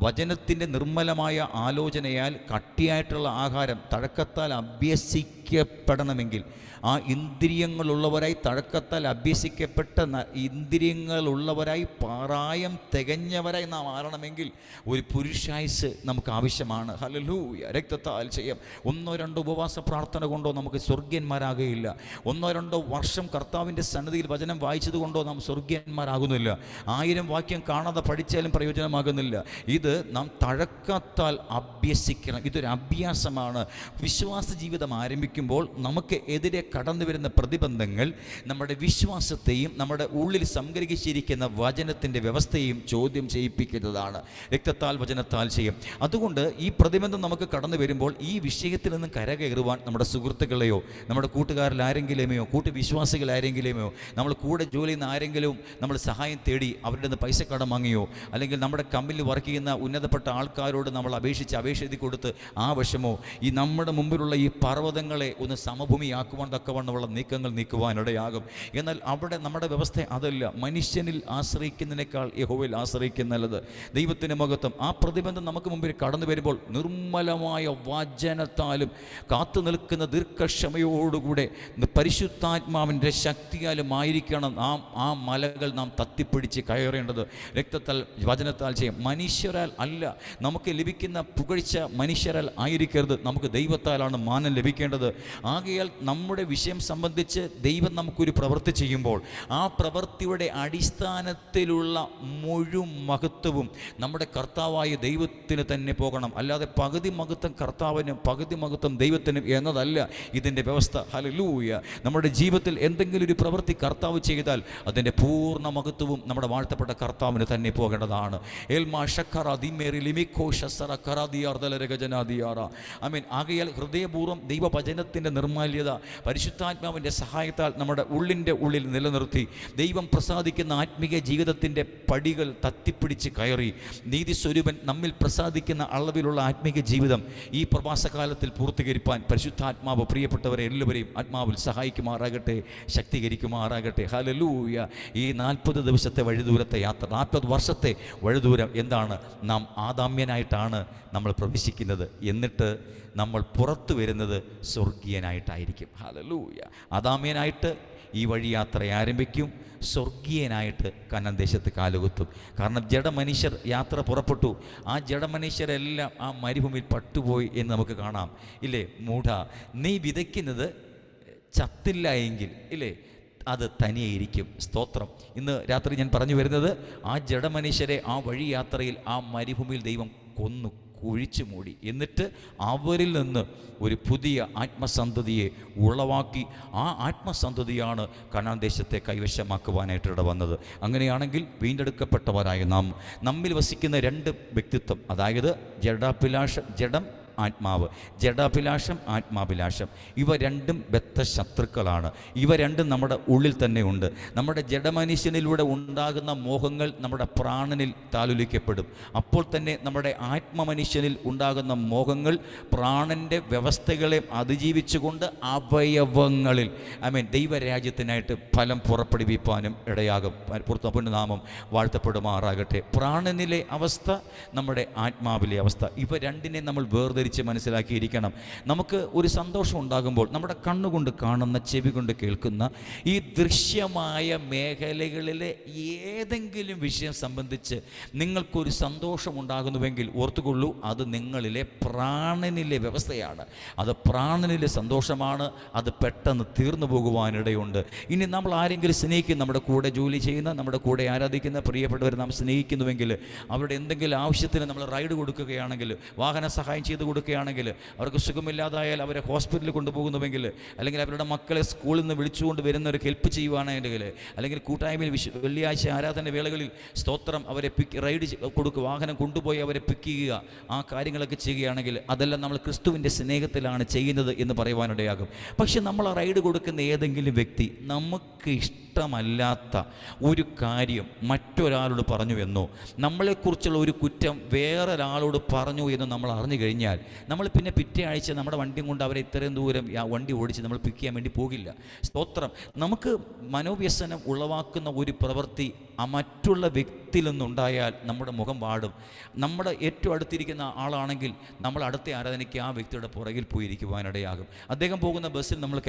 വചനത്തിൻ്റെ നിർമ്മലമായ ആലോചനയാൽ കട്ടിയായിട്ടുള്ള ആഹാരം തഴക്കത്താൽ അഭ്യസിക്കപ്പെടണമെങ്കിൽ, ആ ഇന്ദ്രിയങ്ങളുള്ളവരായി തഴക്കത്താൽ അഭ്യസിക്കപ്പെട്ട ഇന്ദ്രിയങ്ങളുള്ളവരായി പ്രായം തികഞ്ഞവരായി നാം മാറണമെങ്കിൽ ഒരു പുരുഷായുസ് നമുക്ക് ആവശ്യമാണ്. ഹല്ലേലൂയ. രക്തത്താൽ ചെയ്യാം. 1-2 ഉപവാസ പ്രാർത്ഥന കൊണ്ടോ നമുക്ക് സ്വർഗ്ഗീയന്മാരാകുകയില്ല. 1-2 വർഷം കർത്താവിൻ്റെ സന്നിധിയിൽ വചനം വായിച്ചത് കൊണ്ടോ നാം സ്വർഗ്ഗീയന്മാരാകുന്നില്ല. 1000 വാക്യം കാണാതെ പഠിച്ചാലും പ്രയോജനമാകുന്നില്ല. ഇത് നാം തഴക്കത്താൽ അഭ്യസിക്കണം. ഇതൊരു അഭ്യാസമാണ്. വിശ്വാസ ജീവിതം ആരംഭിക്കുമ്പോൾ നമുക്ക് എതിരെ കടന്നു വരുന്ന പ്രതിബന്ധങ്ങൾ നമ്മുടെ വിശ്വാസത്തെയും നമ്മുടെ ഉള്ളിൽ സംഗ്രഹിച്ചിരിക്കുന്ന വചനത്തിൻ്റെ വ്യവസ്ഥയെയും ചോദ്യം ചെയ്യിപ്പിക്കുന്നതാണ്. രക്തത്താൽ വചനത്താൽ ചെയ്യും. അതുകൊണ്ട് ഈ പ്രതിബന്ധം നമുക്ക് കടന്നു വരുമ്പോൾ ഈ വിഷയത്തിൽ നിന്ന് കരകയറുവാൻ നമ്മുടെ സുഹൃത്തുക്കളെയോ നമ്മുടെ കൂട്ടുകാരിൽ ആരെങ്കിലുമോ കൂട്ടുവിശ്വാസികൾ ആരെങ്കിലുമോ നമ്മൾ കൂടെ ജോലി ചെയ്യുന്ന ആരെങ്കിലും നമ്മൾ സഹായം തേടി അവരുടെ നിന്ന് പൈസ കടം വാങ്ങിയോ, അല്ലെങ്കിൽ നമ്മുടെ കമ്പനിയിൽ വർക്ക് ചെയ്യുന്ന ഉന്നതപ്പെട്ട ആൾക്കാരോട് നമ്മൾ അപേക്ഷ എഴുതി കൊടുത്ത് ആ വശമോ ഈ നമ്മുടെ മുമ്പിലുള്ള ഈ പർവ്വതങ്ങളെ ഒന്ന് സമഭൂമിയാക്കുവാൻ തക്കവണ്ണമുള്ള നീക്കങ്ങൾ നീക്കുവാനിടയാകും. എന്നാൽ അവിടെ നമ്മുടെ വ്യവസ്ഥ അതല്ല. മനുഷ്യനിൽ ആശ്രയിക്കുന്നതിനേക്കാൾ യഹോവയിൽ ആശ്രയിക്കുന്ന നല്ലത്. ദൈവത്തിൻ്റെ മഹത്വം. ആ പ്രതിബന്ധം നമുക്ക് മുമ്പിൽ കടന്നു വരുമ്പോൾ നിർമ്മലമായ വചനത്താലും കാത്തു നിൽക്കുന്ന ദീർഘക്ഷമയോടുകൂടെ പരിശുദ്ധാത്മാവിൻ്റെ ശക്തിയാലും ആയിരിക്കണം ആ മലകൾ നാം തത്തിപ്പിടിച്ച് കയറേണ്ടത്. രക്തത്താൽ വചനത്താൽ ചെയ്യും. മനുഷ്യരാൽ അല്ല. നമുക്ക് ലഭിക്കുന്ന പുകഴ്ച മനുഷ്യരാൽ ആയിരിക്കരുത്. നമുക്ക് ദൈവത്താലാണ് മാനം ലഭിക്കേണ്ടത്. ആകയാൽ നമ്മുടെ വിഷയം സംബന്ധിച്ച് ദൈവം നമുക്കൊരു പ്രവൃത്തി ചെയ്യുമ്പോൾ ആ പ്രവൃത്തിയുടെ അടിസ്ഥാനത്തിലുള്ള മുഴുവൻ മഹത്വവും നമ്മുടെ കർത്താവായ ദൈവത്തിന് തന്നെ പോകണം. അല്ലാതെ പകുതി മഹത്വം കർത്താവിനും പകുതി മഹത്വം ദൈവത്തിനും എന്നതല്ല ഇതിൻ്റെ വ്യവസ്ഥ. ഹല്ലേലൂയ. നമ്മുടെ ജീവിതത്തിൽ എന്തെങ്കിലും ഒരു പ്രവൃത്തി കർത്താവ് ചെയ്താൽ അതിൻ്റെ പൂർണ്ണ മഹത്വവും നമ്മുടെ വാഴ്ത്തപ്പെട്ട കർത്താവിന് തന്നെ പോകേണ്ടതാണ്. ആകയാൽ ഹൃദയപൂർവ്വം ദൈവവചനത്തിൻ്റെ നിർമ്മല്യത പരിശുദ്ധാത്മാവിൻ്റെ സഹായത്താൽ നമ്മുടെ ഉള്ളിൽ നിലനിർത്തി ദൈവം പ്രസാദിക്കുന്ന ആത്മീയ ജീവിതത്തിൻ്റെ പടികൾ തത്തിപ്പിടിച്ച് കയറി നീതി സ്വരൂപൻ നമ്മിൽ പ്രസാദിക്കുന്ന അളവിലുള്ള ആത്മീയ ജീവിതം ഈ പ്രവാസകാലത്തിൽ പൂർത്തീകരിപ്പാൻ പരിശുദ്ധാത്മാവ് പ്രിയപ്പെട്ടവരെ എല്ലാവരെയും ആത്മാവിൽ സഹായിക്കുമാറാകട്ടെ, ശക്തീകരിക്കുമാറാകട്ടെ. ഹല്ലേലൂയ. ഈ 40 ദിവസത്തെ വഴിദൂരത്തെ യാത്ര, 40 വർഷത്തെ വഴിദൂരം എന്താണ്? നാം ആദാമ്യനായിട്ടാണ് നമ്മൾ പ്രവേശിക്കുന്നത്. എന്നിട്ട് നമ്മൾ പുറത്തു വരുന്നത് സ്വർഗീയനായിട്ടായിരിക്കും. ഹല്ലേലൂയ. ആദാമ്യനായിട്ട് ഈ വഴിയാത്ര ആരംഭിക്കും, സ്വർഗീയനായിട്ട് കനാൻ ദേശത്ത് കാലുകുത്തും. കാരണം ജഡമനുഷ്യർ യാത്ര പുറപ്പെട്ടു. ആ ജഡമനുഷ്യരെല്ലാം ആ മരുഭൂമിയിൽ പട്ടുപോയി എന്ന് നമുക്ക് കാണാം. ഇല്ലേ? മൂഢ, നീ വിതയ്ക്കുന്നത് ചത്തില്ല എങ്കിൽ ഇല്ലേ അത് തനിയെയിരിക്കും. സ്തോത്രം. ഇന്ന് രാത്രി ഞാൻ പറഞ്ഞു വരുന്നത് ആ ജഡമനുഷ്യരെ ആ വഴിയാത്രയിൽ ആ മരുഭൂമിയിൽ ദൈവം കൊന്നു കുഴിച്ചു മൂടി. എന്നിട്ട് അവരിൽ നിന്ന് ഒരു പുതിയ ആത്മസന്തതിയെ ഉളവാക്കി ആ ആത്മസന്തതിയാണ് കനാൻ ദേശത്തെ കൈവശമാക്കുവാനായിട്ട് ഇടവന്നത്. അങ്ങനെയാണെങ്കിൽ വീണ്ടെടുക്കപ്പെട്ടവരായ നമ്മിൽ വസിക്കുന്ന 2 വ്യക്തിത്വം, അതായത് ജഡം ആത്മാവ്. ജഡാഭിലാഷം, ആത്മാഭിലാഷം, ഇവ രണ്ടും ബദ്ധശത്രുക്കളാണ്. ഇവ രണ്ടും നമ്മുടെ ഉള്ളിൽ തന്നെ ഉണ്ട്. നമ്മുടെ ജഡമനുഷ്യനിലൂടെ ഉണ്ടാകുന്ന മോഹങ്ങൾ നമ്മുടെ പ്രാണനിൽ താലോലിക്കപ്പെടും. അപ്പോൾ തന്നെ നമ്മുടെ ആത്മമനുഷ്യനിൽ ഉണ്ടാകുന്ന മോഹങ്ങൾ പ്രാണൻ്റെ വ്യവസ്ഥകളെ അതിജീവിച്ചുകൊണ്ട് അവയവങ്ങളിൽ ദൈവരാജ്യത്തിനായിട്ട് ഫലം പുറപ്പെടുവിപ്പാനും ഇടയാകും. പുറത്തുകൊണ്ട് നാമം വാഴ്ത്തപ്പെടുമാറാകട്ടെ. പ്രാണനിലെ അവസ്ഥ, നമ്മുടെ ആത്മാവിലെ അവസ്ഥ, ഇവ രണ്ടിനെ നമ്മൾ വേർതിരിച്ച് മനസ്സിലാക്കിയിരിക്കണം. നമുക്ക് ഒരു സന്തോഷം ഉണ്ടാകുമ്പോൾ നമ്മുടെ കണ്ണുകൊണ്ട് കാണുന്ന, ചെവി കൊണ്ട് കേൾക്കുന്ന ഈ ദൃശ്യമായ മേഖലകളിലെ ഏതെങ്കിലും വിഷയം സംബന്ധിച്ച് നിങ്ങൾക്കൊരു സന്തോഷം ഉണ്ടാകുന്നുവെങ്കിൽ ഓർത്തുകൊള്ളൂ, അത് നിങ്ങളിലെ പ്രാണനിലെ വ്യവസ്ഥയാണ്. അത് പ്രാണനിലെ സന്തോഷമാണ്. അത് പെട്ടെന്ന് തീർന്നു പോകുവാനിടയുണ്ട്. ഇനി നമ്മൾ ആരെങ്കിലും സ്നേഹിക്കുന്ന, നമ്മുടെ കൂടെ ജോലി ചെയ്യുന്ന, നമ്മുടെ കൂടെ ആരാധിക്കുന്ന പ്രിയപ്പെട്ടവർ നാം സ്നേഹിക്കുന്നുവെങ്കിൽ, അവരുടെ എന്തെങ്കിലും ആവശ്യത്തിന് നമ്മൾ റൈഡ് കൊടുക്കുകയാണെങ്കിൽ, വാഹന സഹായം ചെയ്ത് കൊടുക്കുകയാണെങ്കിൽ, അവർക്ക് സുഖമില്ലാതായാൽ അവരെ ഹോസ്പിറ്റലിൽ കൊണ്ടുപോകുന്നുവെങ്കിൽ, അല്ലെങ്കിൽ അവരുടെ മക്കളെ സ്കൂളിൽ നിന്ന് വിളിച്ചുകൊണ്ട് വരുന്നവർക്ക് ഹെൽപ്പ് ചെയ്യുവാണെങ്കിൽ, അല്ലെങ്കിൽ കൂട്ടായ്മയിൽ വെള്ളിയാഴ്ച ആരാധന വേളകളിൽ സ്തോത്രം അവരെ റൈഡ് കൊടുക്കുക, വാഹനം കൊണ്ടുപോയി അവരെ പിക്ക് ചെയ്യുക, ആ കാര്യങ്ങളൊക്കെ ചെയ്യുകയാണെങ്കിൽ അതെല്ലാം നമ്മൾ ക്രിസ്തുവിൻ്റെ സ്നേഹത്തിലാണ് ചെയ്യുന്നത് എന്ന് പറയുവാനിടയാകും. പക്ഷെ നമ്മൾ ആ റൈഡ് കൊടുക്കുന്ന ഏതെങ്കിലും വ്യക്തി നമുക്ക് ഇഷ്ടമല്ലാത്ത ഒരു കാര്യം മറ്റൊരാളോട് പറഞ്ഞു എന്നോ, നമ്മളെക്കുറിച്ചുള്ള ഒരു കുറ്റം വേറൊരാളോട് പറഞ്ഞു എന്ന് നമ്മൾ അറിഞ്ഞു കഴിഞ്ഞാൽ, നമ്മൾ പിന്നെ പിറ്റേ ആഴ്ച നമ്മുടെ വണ്ടിയും കൊണ്ട് അവരെ ഇത്രയും ദൂരം വണ്ടി ഓടിച്ച് നമ്മൾ പിക്ക് ചെയ്യാൻ വേണ്ടി പോകില്ല. സ്തോത്രം. നമുക്ക് മനോവ്യസനം ഉളവാക്കുന്ന ഒരു പ്രവൃത്തി ആ മറ്റുള്ള വ്യക്തിയിൽ നിന്നുണ്ടായാൽ നമ്മുടെ മുഖം വാടും. നമ്മുടെ ഏറ്റവും അടുത്തിരിക്കുന്ന ആളാണെങ്കിൽ നമ്മൾ അടുത്ത ആരാധനയ്ക്ക് ആ വ്യക്തിയുടെ പുറകിൽ പോയിരിക്കുവാനിടയാകും. അദ്ദേഹം പോകുന്ന ബസ്സിൽ നമ്മൾ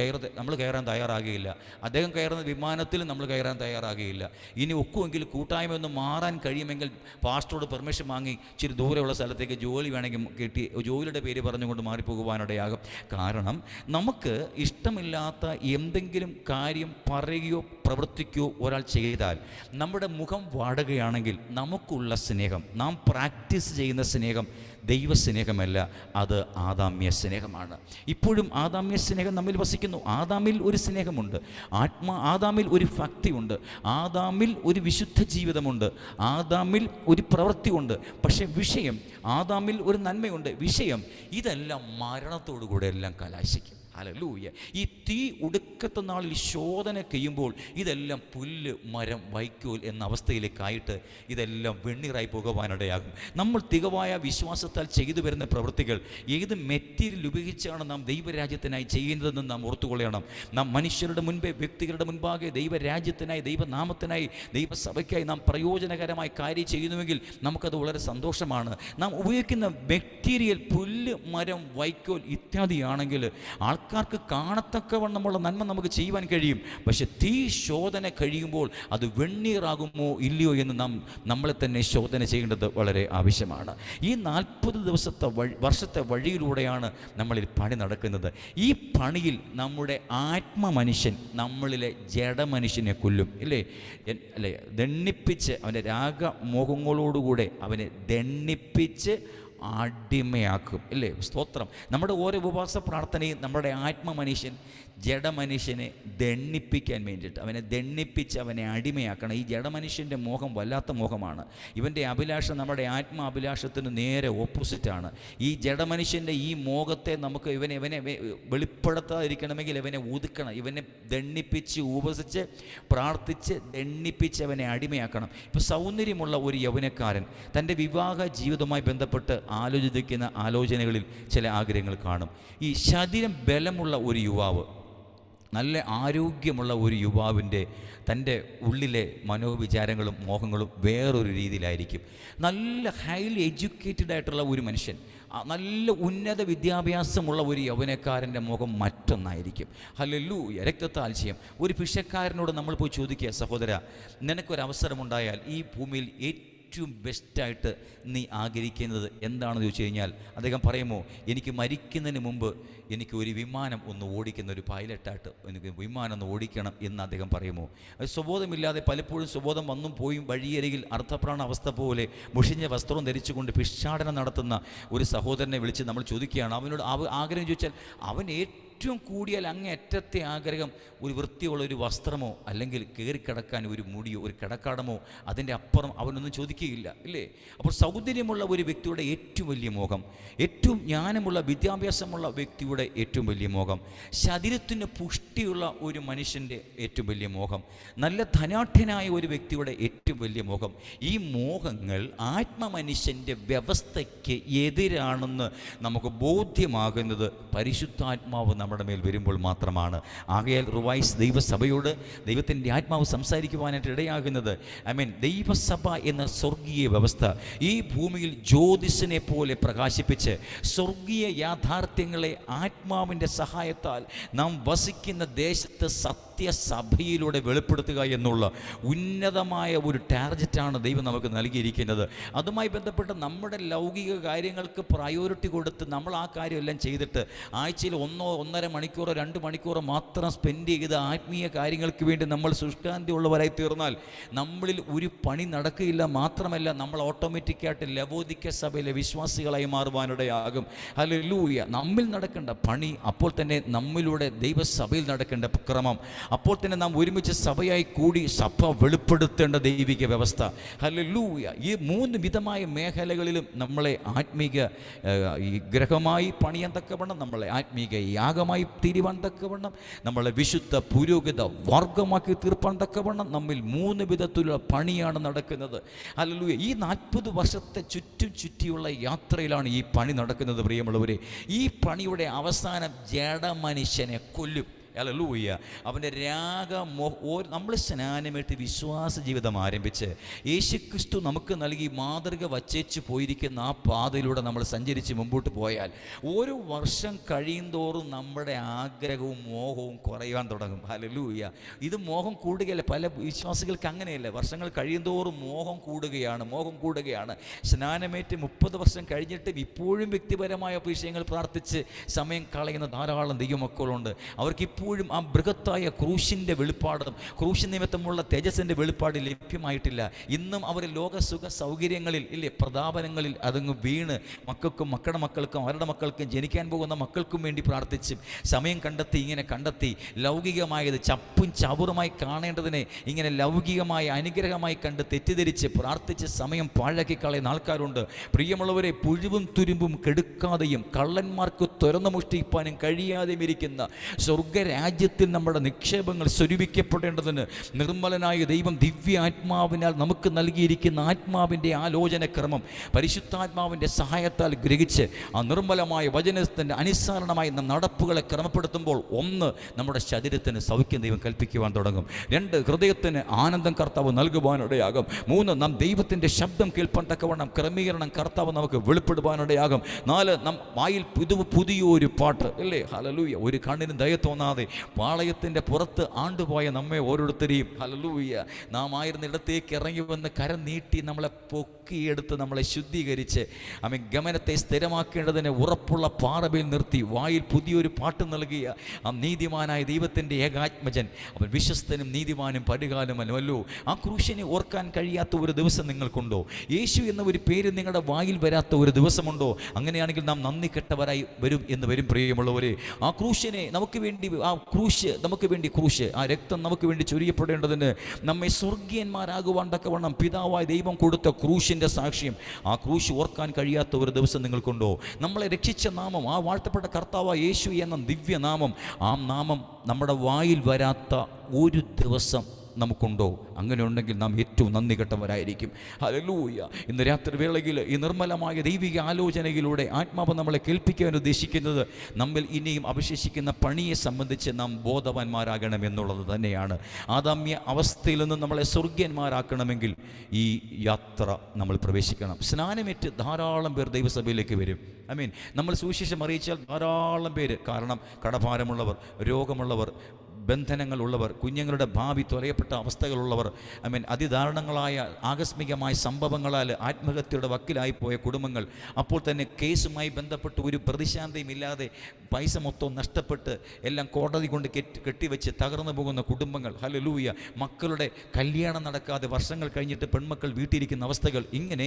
കയറാൻ തയ്യാറാകുകയില്ല. അദ്ദേഹം കയറുന്ന വിമാനത്തിൽ നമ്മൾ കയറാൻ തയ്യാറാകുകയില്ല. ഇനി ഒക്കുമെങ്കിൽ കൂട്ടായ്മ ഒന്ന് മാറാൻ കഴിയുമെങ്കിൽ പാസ്റ്ററോട് പെർമിഷൻ വാങ്ങി ഇച്ചിരി ദൂരെയുള്ള സ്ഥലത്തേക്ക് ജോലി വേണമെങ്കിൽ കിട്ടി ജോലിയുടെ പേര് പറഞ്ഞുകൊണ്ട് മാറിപ്പോകുവാനിടയാകും. കാരണം നമുക്ക് ഇഷ്ടമില്ലാത്ത എന്തെങ്കിലും കാര്യം പറയുകയോ പ്രവർത്തിക്കുകയോ ഒരാൾ ചെയ്താൽ നമ്മുടെ മുഖം വാടുകയാണെങ്കിൽ നമുക്കുള്ള സ്നേഹം, നാം പ്രാക്ടീസ് ചെയ്യുന്ന സ്നേഹം ദൈവസ്നേഹമല്ല, അത് ആദാമ്യ സ്നേഹമാണ്. ഇപ്പോഴും ആദാമ്യ സ്നേഹം നമ്മിൽ വസിക്കുന്നു. ആദാമിൽ ഒരു സ്നേഹമുണ്ട്, ആദാമിൽ ഒരു ഭക്തിയുണ്ട്, ആദാമിൽ ഒരു വിശുദ്ധ ജീവിതമുണ്ട്, ആദാമിൽ ഒരു പ്രവൃത്തിയുണ്ട്. പക്ഷേ വിഷയം, ആദാമിൽ ഒരു നന്മയുണ്ട്. വിഷയം ഇതെല്ലാം മരണത്തോടുകൂടെ എല്ലാം കലാശിക്കും. ഹല്ലേലൂയ. ഈ തീ ഒടുക്കത്തെ നാളിൽ ശോധന കഴിയുമ്പോൾ ഇതെല്ലാം പുല്ല്, മരം, വൈക്കോൽ എന്ന അവസ്ഥയിലേക്കായിട്ട് ഇതെല്ലാം വെണ്ണീറായി പോകുവാനിടയാകും. നമ്മൾ തികവായ വിശ്വാസത്താൽ ചെയ്തു വരുന്ന പ്രവൃത്തികൾ ഏത് മെറ്റീരിയൽ ഉപയോഗിച്ചാണ് നാം ദൈവരാജ്യത്തിനായി ചെയ്യുന്നതെന്ന് നാം ഓർത്തുകൊള്ളണം. നാം മനുഷ്യരുടെ മുൻപേ, വ്യക്തികളുടെ മുൻപാകെ ദൈവരാജ്യത്തിനായി, ദൈവനാമത്തിനായി, ദൈവസഭയ്ക്കായി നാം പ്രയോജനകരമായി കാര്യം ചെയ്യുന്നുവെങ്കിൽ നമുക്കത് വളരെ സന്തോഷമാണ്. നാം ഉപയോഗിക്കുന്ന മെറ്റീരിയൽ പുല്ല്, മരം, വൈക്കോൽ ഇത്യാദിയാണെങ്കിൽ ആൾക്കാർക്ക് കാണത്തക്കവണ്ണമുള്ള നന്മ നമുക്ക് ചെയ്യുവാൻ കഴിയും. പക്ഷെ തീ ശോധന കഴിയുമ്പോൾ അത് വെണ്ണീറാകുമോ ഇല്ലയോ എന്ന് നമ്മളെ തന്നെ ശോധന ചെയ്യേണ്ടത് വളരെ ആവശ്യമാണ്. ഈ 40 വർഷത്തെ വഴിയിലൂടെയാണ് നമ്മളിൽ പണി നടക്കുന്നത്. ഈ പണിയിൽ നമ്മുടെ ആത്മമനുഷ്യൻ നമ്മളിലെ ജഡമനുഷ്യനെ കൊല്ലും, അല്ലേ? ദണ്ണിപ്പിച്ച് അവൻ്റെ രാഗമോഹങ്ങളോടുകൂടെ അവനെ ദണ്ണിപ്പിച്ച് അടിമയാക്കും, അല്ലേ? സ്തോത്രം. നമ്മുടെ ഓരോ ഉപവാസ പ്രാർത്ഥനയും നമ്മുടെ ആത്മമനുഷ്യൻ ജഡമനുഷ്യനെ ദണ്ണിപ്പിക്കാൻ വേണ്ടിയിട്ട്, അവനെ ദണ്ണിപ്പിച്ച് അവനെ അടിമയാക്കണം. ഈ ജഡമനുഷ്യൻ്റെ മോഹം വല്ലാത്ത മോഹമാണ്. ഇവൻ്റെ അഭിലാഷം നമ്മുടെ ആത്മാഭിലാഷത്തിന് നേരെ ഓപ്പോസിറ്റാണ്. ഈ ജഡമനുഷ്യൻ്റെ ഈ മോഹത്തെ നമുക്ക് ഇവനെ വെളിപ്പെടുത്താതിരിക്കണമെങ്കിൽ ഇവനെ ഒതുക്കണം. ഇവനെ ദണ്ണിപ്പിച്ച് ഉപസിച്ച് പ്രാർത്ഥിച്ച് ദണ്ണിപ്പിച്ച് അവനെ അടിമയാക്കണം. ഇപ്പോൾ സൗന്ദര്യമുള്ള ഒരു യൗവനക്കാരൻ തൻ്റെ വിവാഹ ജീവിതവുമായി ബന്ധപ്പെട്ട് ആലോചിക്കുന്ന ആലോചനകളിൽ ചില ആഗ്രഹങ്ങൾ കാണും. ഈ ശരീരം ബലമുള്ള ഒരു യുവാവ്, നല്ല ആരോഗ്യമുള്ള ഒരു യുവാവിൻ്റെ തൻ്റെ ഉള്ളിലെ മനോവിചാരങ്ങളും മോഹങ്ങളും വേറൊരു രീതിയിലായിരിക്കും. നല്ല ഹൈലി എഡ്യൂക്കേറ്റഡ് ആയിട്ടുള്ള ഒരു മനുഷ്യൻ, നല്ല ഉന്നത വിദ്യാഭ്യാസമുള്ള ഒരു യൗവനക്കാരൻ്റെ മുഖം മറ്റൊന്നായിരിക്കും. ഹല്ലേലൂയ. രക്തത്താൽസ്യം. ഒരു ഭിക്ഷക്കാരനോട് നമ്മൾ പോയി ചോദിക്കുക, സഹോദര, നിനക്കൊരവസരമുണ്ടായാൽ ഈ ഭൂമിയിൽ ഏറ്റവും ബെസ്റ്റായിട്ട് നീ ആഗ്രഹിക്കുന്നത് എന്താണെന്ന് ചോദിച്ചു കഴിഞ്ഞാൽ അദ്ദേഹം പറയുമോ, എനിക്ക് മരിക്കുന്നതിന് മുമ്പ് എനിക്ക് ഒരു വിമാനം ഒന്ന് ഓടിക്കുന്ന ഒരു പൈലറ്റായിട്ട് എനിക്ക് വിമാനം ഒന്ന് ഓടിക്കണം എന്ന് അദ്ദേഹം പറയുമോ? സ്വബോധമില്ലാതെ പലപ്പോഴും സ്വബോധം വന്നും പോയും വഴിയരികിൽ അർത്ഥപ്രാണ അവസ്ഥ പോലെ മുഷിഞ്ഞ വസ്ത്രം ധരിച്ചുകൊണ്ട് ഭിക്ഷാടനം നടത്തുന്ന ഒരു സഹോദരനെ വിളിച്ച് നമ്മൾ ചോദിക്കുകയാണ്, അവനോട് ആഗ്രഹം ചോദിച്ചാൽ അവൻ ഏറ്റവും കൂടിയാൽ അങ്ങേയറ്റത്തെ ആഗ്രഹം ഒരു വൃത്തിയുള്ള ഒരു വസ്ത്രമോ അല്ലെങ്കിൽ കയറിക്കിടക്കാൻ ഒരു മുടിയോ ഒരു കിടക്കാടമോ, അതിൻ്റെ അപ്പുറം അവനൊന്നും ചോദിക്കുകയില്ല, ഇല്ലേ? അപ്പോൾ സൗന്ദര്യമുള്ള ഒരു വ്യക്തിയുടെ ഏറ്റവും വലിയ മോഹം, ഏറ്റവും ജ്ഞാനമുള്ള വിദ്യാഭ്യാസമുള്ള വ്യക്തിയുടെ ഏറ്റവും വലിയ മോഹം, ശരീരത്തിന് പുഷ്ടിയുള്ള ഒരു മനുഷ്യൻ്റെ ഏറ്റവും വലിയ മോഹം, നല്ല ധനാഢ്യനായ ഒരു വ്യക്തിയുടെ ഏറ്റവും വലിയ മോഹം. ഈ മോഹങ്ങൾ ആത്മമനുഷ്യൻ്റെ വ്യവസ്ഥയ്ക്ക് എതിരാണെന്ന് നമുക്ക് ബോധ്യമാകുന്നത് പരിശുദ്ധാത്മാവ് നമ്മുടെ മേൽ വരുമ്പോൾ മാത്രമാണ്. ആകയാൽ റിവൈസ് ദൈവസഭയോട് ദൈവത്തിൻ്റെ ആത്മാവ് സംസാരിക്കുവാനായിട്ട് ഇടയാകുന്നത്, ദൈവസഭ എന്ന സ്വർഗീയ വ്യവസ്ഥ ഈ ഭൂമിയിൽ ജ്യോതിസിനെ പോലെ പ്രകാശിപ്പിച്ച് സ്വർഗീയ യാഥാർത്ഥ്യങ്ങളെ ആത്മാവിൻ്റെ സഹായത്താൽ നാം വസിക്കുന്ന ദേശത്ത് സത്യസഭയിലൂടെ വെളിപ്പെടുത്തുക എന്നുള്ള ഉന്നതമായ ഒരു ടാർഗറ്റാണ് ദൈവം നമുക്ക് നൽകിയിരിക്കുന്നത്. അതുമായി ബന്ധപ്പെട്ട് നമ്മുടെ ലൗകിക കാര്യങ്ങൾക്ക് പ്രയോറിറ്റി കൊടുത്ത് നമ്മൾ ആ കാര്യമെല്ലാം ചെയ്തിട്ട് ആഴ്ചയിൽ 1-1.5 മണിക്കൂറോ 2 മണിക്കൂറോ മാത്രം സ്പെൻഡ് ചെയ്ത് ആത്മീയ കാര്യങ്ങൾക്ക് വേണ്ടി നമ്മൾ ശുഷ്കാന്തി ഉള്ളവരായി തീർന്നാൽ നമ്മളിൽ ഒരു പണി നടക്കുകയില്ല. മാത്രമല്ല, നമ്മൾ ഓട്ടോമാറ്റിക്കായിട്ട് ലവോദിക്ക സഭയിലെ വിശ്വാസികളായി മാറുവാനിടയാകും. ഹല്ലേലൂയ. നമ്മിൽ നടക്കേണ്ട പണി, അപ്പോൾ തന്നെ നമ്മിലൂടെ ദൈവസഭയിൽ നടക്കേണ്ട ക്രമം, അപ്പോൾ തന്നെ നാം ഒരുമിച്ച് സഭയായി കൂടി സഭ വെളിപ്പെടുത്തേണ്ട ദൈവിക വ്യവസ്ഥ. ഹല്ലേലൂയ. ഈ 3 വിധമായ മേഖലകളിലും നമ്മളെ ആത്മീക ഗ്രഹമായി പണിയാൻ തക്കവണ്ണം, നമ്മളെ ആത്മീക യാഗമായി തീരുവാൻ തക്കവണ്ണം, നമ്മളെ വിശുദ്ധ പുരോഹിത വർഗമാക്കി തീർപ്പാൻ തക്കവണ്ണം നമ്മിൽ 3 വിധത്തിലുള്ള പണിയാണ് നടക്കുന്നത്. ഹല്ലേലൂയ. ഈ 40 വർഷത്തെ ചുറ്റിയുള്ള യാത്രയിലാണ് ഈ പണി നടക്കുന്നത്. പ്രിയമുള്ളവരെ, ഈ പണിയുടെ അവസാനം ജഡമനുഷ്യനെ കൊല്ലും. ഹല്ലേലൂയ. അവൻ്റെ നമ്മൾ സ്നാനമേറ്റ് വിശ്വാസ ജീവിതം ആരംഭിച്ച് യേശുക്രിസ്തു നമുക്ക് നൽകി മാതൃക വച്ചേച്ച് പോയിരിക്കുന്ന ആ പാതയിലൂടെ നമ്മൾ സഞ്ചരിച്ച് മുമ്പോട്ട് പോയാൽ ഓരോ വർഷം കഴിയുന്തോറും നമ്മുടെ ആഗ്രഹവും മോഹവും കുറയാൻ തുടങ്ങും. ഹല്ലേലൂയ. ഇത് മോഹം കൂടുകയല്ല. പല വിശ്വാസികൾക്ക് അങ്ങനെയല്ല. വർഷങ്ങൾ കഴിയുന്തോറും മോഹം കൂടുകയാണ്. സ്നാനമേറ്റ് 30 വർഷം കഴിഞ്ഞിട്ട് ഇപ്പോഴും വ്യക്തിപരമായ വിഷയങ്ങൾ പ്രാർത്ഥിച്ച് സമയം കളയുന്ന ധാരാളം ദൈവമക്കളുണ്ട്. അവർക്ക് ഇപ്പോഴും ആ ബൃഹത്തായ ക്രൂശിൻ്റെ വെളിപ്പാടും ക്രൂശ് നിമിത്തമുള്ള തേജസ്സിൻ്റെ വെളിപ്പാട് ലഭ്യമായിട്ടില്ല. ഇന്നും അവർ ലോകസുഖ സൗകര്യങ്ങളിൽ, ഇല്ലേ, പ്രതാപനങ്ങളിൽ അതങ്ങ് വീണ് മക്കൾക്കും മക്കളുടെ മക്കൾക്കും അവരുടെ മക്കൾക്കും ജനിക്കാൻ പോകുന്ന മക്കൾക്കും വേണ്ടി പ്രാർത്ഥിച്ച് സമയം കണ്ടെത്തി ലൗകികമായത് ചപ്പും ചവറുമായി കാണേണ്ടതിനെ ഇങ്ങനെ ലൗകികമായ അനുഗ്രഹമായി കണ്ട് തെറ്റിദ്ധരിച്ച് പ്രാർത്ഥിച്ച് സമയം പാഴാക്കി കളയുന്ന ആൾക്കാരുണ്ട്. പ്രിയമുള്ളവരെ, പുഴുവും തുരുമ്പും കെടുക്കാതെയും കള്ളന്മാർക്ക് തുറന്നു മുഷ്ടിപ്പാനും കഴിയാതെയും ഇരിക്കുന്ന സ്വർഗരാജ്യത്തിൽ നമ്മുടെ നിക്ഷേപങ്ങൾ സ്വരൂപിക്കപ്പെടേണ്ടതിന് നിർമ്മലനായ ദൈവം ദിവ്യ ആത്മാവിനാൽ നമുക്ക് നൽകിയിരിക്കുന്ന ആത്മാവിൻ്റെ ആലോചനക്രമം പരിശുദ്ധാത്മാവിൻ്റെ സഹായത്താൽ ഗ്രഹിച്ച് ആ നിർമ്മലമായ വചനത്തിൻ്റെ അനുസരണമായി നാം നടപ്പുകളെ ക്രമപ്പെടുത്തുമ്പോൾ 1 നമ്മുടെ ശരീരത്തിന് സൗഖ്യം ദൈവം കൽപ്പിക്കുവാൻ തുടങ്ങും. 2 ഹൃദയത്തിന് ആനന്ദം കർത്താവ് നൽകുവാനിടയാകും. 3 നാം ദൈവത്തിൻ്റെ ശബ്ദം കേൾപ്പാൻ തക്കവണ്ണം ക്രമീകരണം കർത്താവ് നമുക്ക് വെളിപ്പെടുവാനിടയാകും. 4 നാം വായിൽ പുതിയൊരു പാട്ട്, അല്ലേ, ഹല്ലേലൂയ. ഒരു കണ്ണിന് ദയ തോന്നാതെ പാളയത്തിൻ്റെ പുറത്ത് ആണ്ടുപോയ നമ്മെ ഓരോരുത്തരെയും, ഹല്ലേലൂയ, നാം ആയിരുന്ന ഇടത്തേക്ക് ഇറങ്ങി വന്ന് കരം നീട്ടി നമ്മളെ പൊക്കിയെടുത്ത് നമ്മളെ ശുദ്ധീകരിച്ച് ഗമനത്തെ സ്ഥിരമാക്കേണ്ടതിന് ഉറപ്പുള്ള പാറയിൽ നിർത്തി വായിൽ പുതിയൊരു പാട്ട് നൽകിയ ആ നീതിമാനായ ദൈവത്തിൻ്റെ ഏകാത്മജൻ, അവൻ വിശ്വസ്തനും നീതിമാനും പരികാലമല്ലോ. ആ ക്രൂശിനെ ഓർക്കാൻ കഴിയാത്ത ഒരു ദിവസം നിങ്ങൾക്കുണ്ടോ? യേശു എന്ന ഒരു പേര് നിങ്ങളുടെ വായിൽ വരാത്ത ഒരു ദിവസമുണ്ടോ? അങ്ങനെയാണെങ്കിൽ നാം നന്ദി കെട്ടവരായി വരും പ്രിയമുള്ളവരെ. ആ ക്രൂശിനെ നമുക്ക് വേണ്ടി, ക്രൂശ്, ആ രക്തം നമുക്ക് വേണ്ടി ചൊരിയപ്പെടേണ്ടതിന് നമ്മെ സ്വർഗീയന്മാരാകുവാൻ തക്കവണ്ണം പിതാവായ ദൈവം കൊടുത്ത ക്രൂശിൻ്റെ സാക്ഷ്യം, ആ ക്രൂശ് ഓർക്കാൻ കഴിയാത്ത ഒരു ദിവസം നിങ്ങൾക്കുണ്ടോ? നമ്മളെ രക്ഷിച്ച നാമം, ആ വാഴ്ത്തപ്പെട്ട കർത്താവായ യേശു എന്ന ദിവ്യനാമം, ആ നാമം നമ്മുടെ വായിൽ വരാത്ത ഒരു ദിവസം നമുക്കുണ്ടോ? അങ്ങനെ ഉണ്ടെങ്കിൽ നാം ഏറ്റവും നന്ദി കെട്ടവരായിരിക്കും. ഹല്ലേലൂയ. ഇന്ന് രാത്രി വേളയിൽ ഈ നിർമ്മലമായ ദൈവിക ആലോചനയിലൂടെ ആത്മാവ് നമ്മളെ കേൾപ്പിക്കാൻ ഉദ്ദേശിക്കുന്നത് നമ്മിൽ ഇനിയും അവശേഷിക്കുന്ന പണിയെ സംബന്ധിച്ച് നാം ബോധവാന്മാരാകണം എന്നുള്ളത് തന്നെയാണ്. ആദാമ്യ അവസ്ഥയിൽ നിന്ന് നമ്മളെ സ്വർഗീയന്മാരാക്കണമെങ്കിൽ ഈ യാത്ര നമ്മൾ പ്രവേശിക്കണം. സ്നാനമേറ്റ് ധാരാളം പേർ ദൈവസഭയിലേക്ക് വരും. നമ്മൾ സുവിശേഷം അറിയിച്ചാൽ ധാരാളം പേര്, കാരണം കടഭാരമുള്ളവർ, രോഗമുള്ളവർ, ബന്ധനങ്ങളുള്ളവർ, കുഞ്ഞുങ്ങളുടെ ഭാവി തൊലയപ്പെട്ട അവസ്ഥകളുള്ളവർ, അതിദാരുണങ്ങളായ ആകസ്മികമായ സംഭവങ്ങളാൽ ആത്മഹത്യയുടെ വക്കിലായിപ്പോയ കുടുംബങ്ങൾ, അപ്പോൾ തന്നെ കേസുമായി ബന്ധപ്പെട്ട് ഒരു പ്രതിശാന്തിയുമില്ലാതെ പൈസ മൊത്തം നഷ്ടപ്പെട്ട് എല്ലാം കോടതി കൊണ്ട് കെട്ടിവെച്ച് തകർന്നു പോകുന്ന കുടുംബങ്ങൾ, ഹല്ലേലൂയ, മക്കളുടെ കല്യാണം നടക്കാതെ വർഷങ്ങൾ കഴിഞ്ഞിട്ട് പെൺമക്കൾ വീട്ടിലിരിക്കുന്ന അവസ്ഥകൾ, ഇങ്ങനെ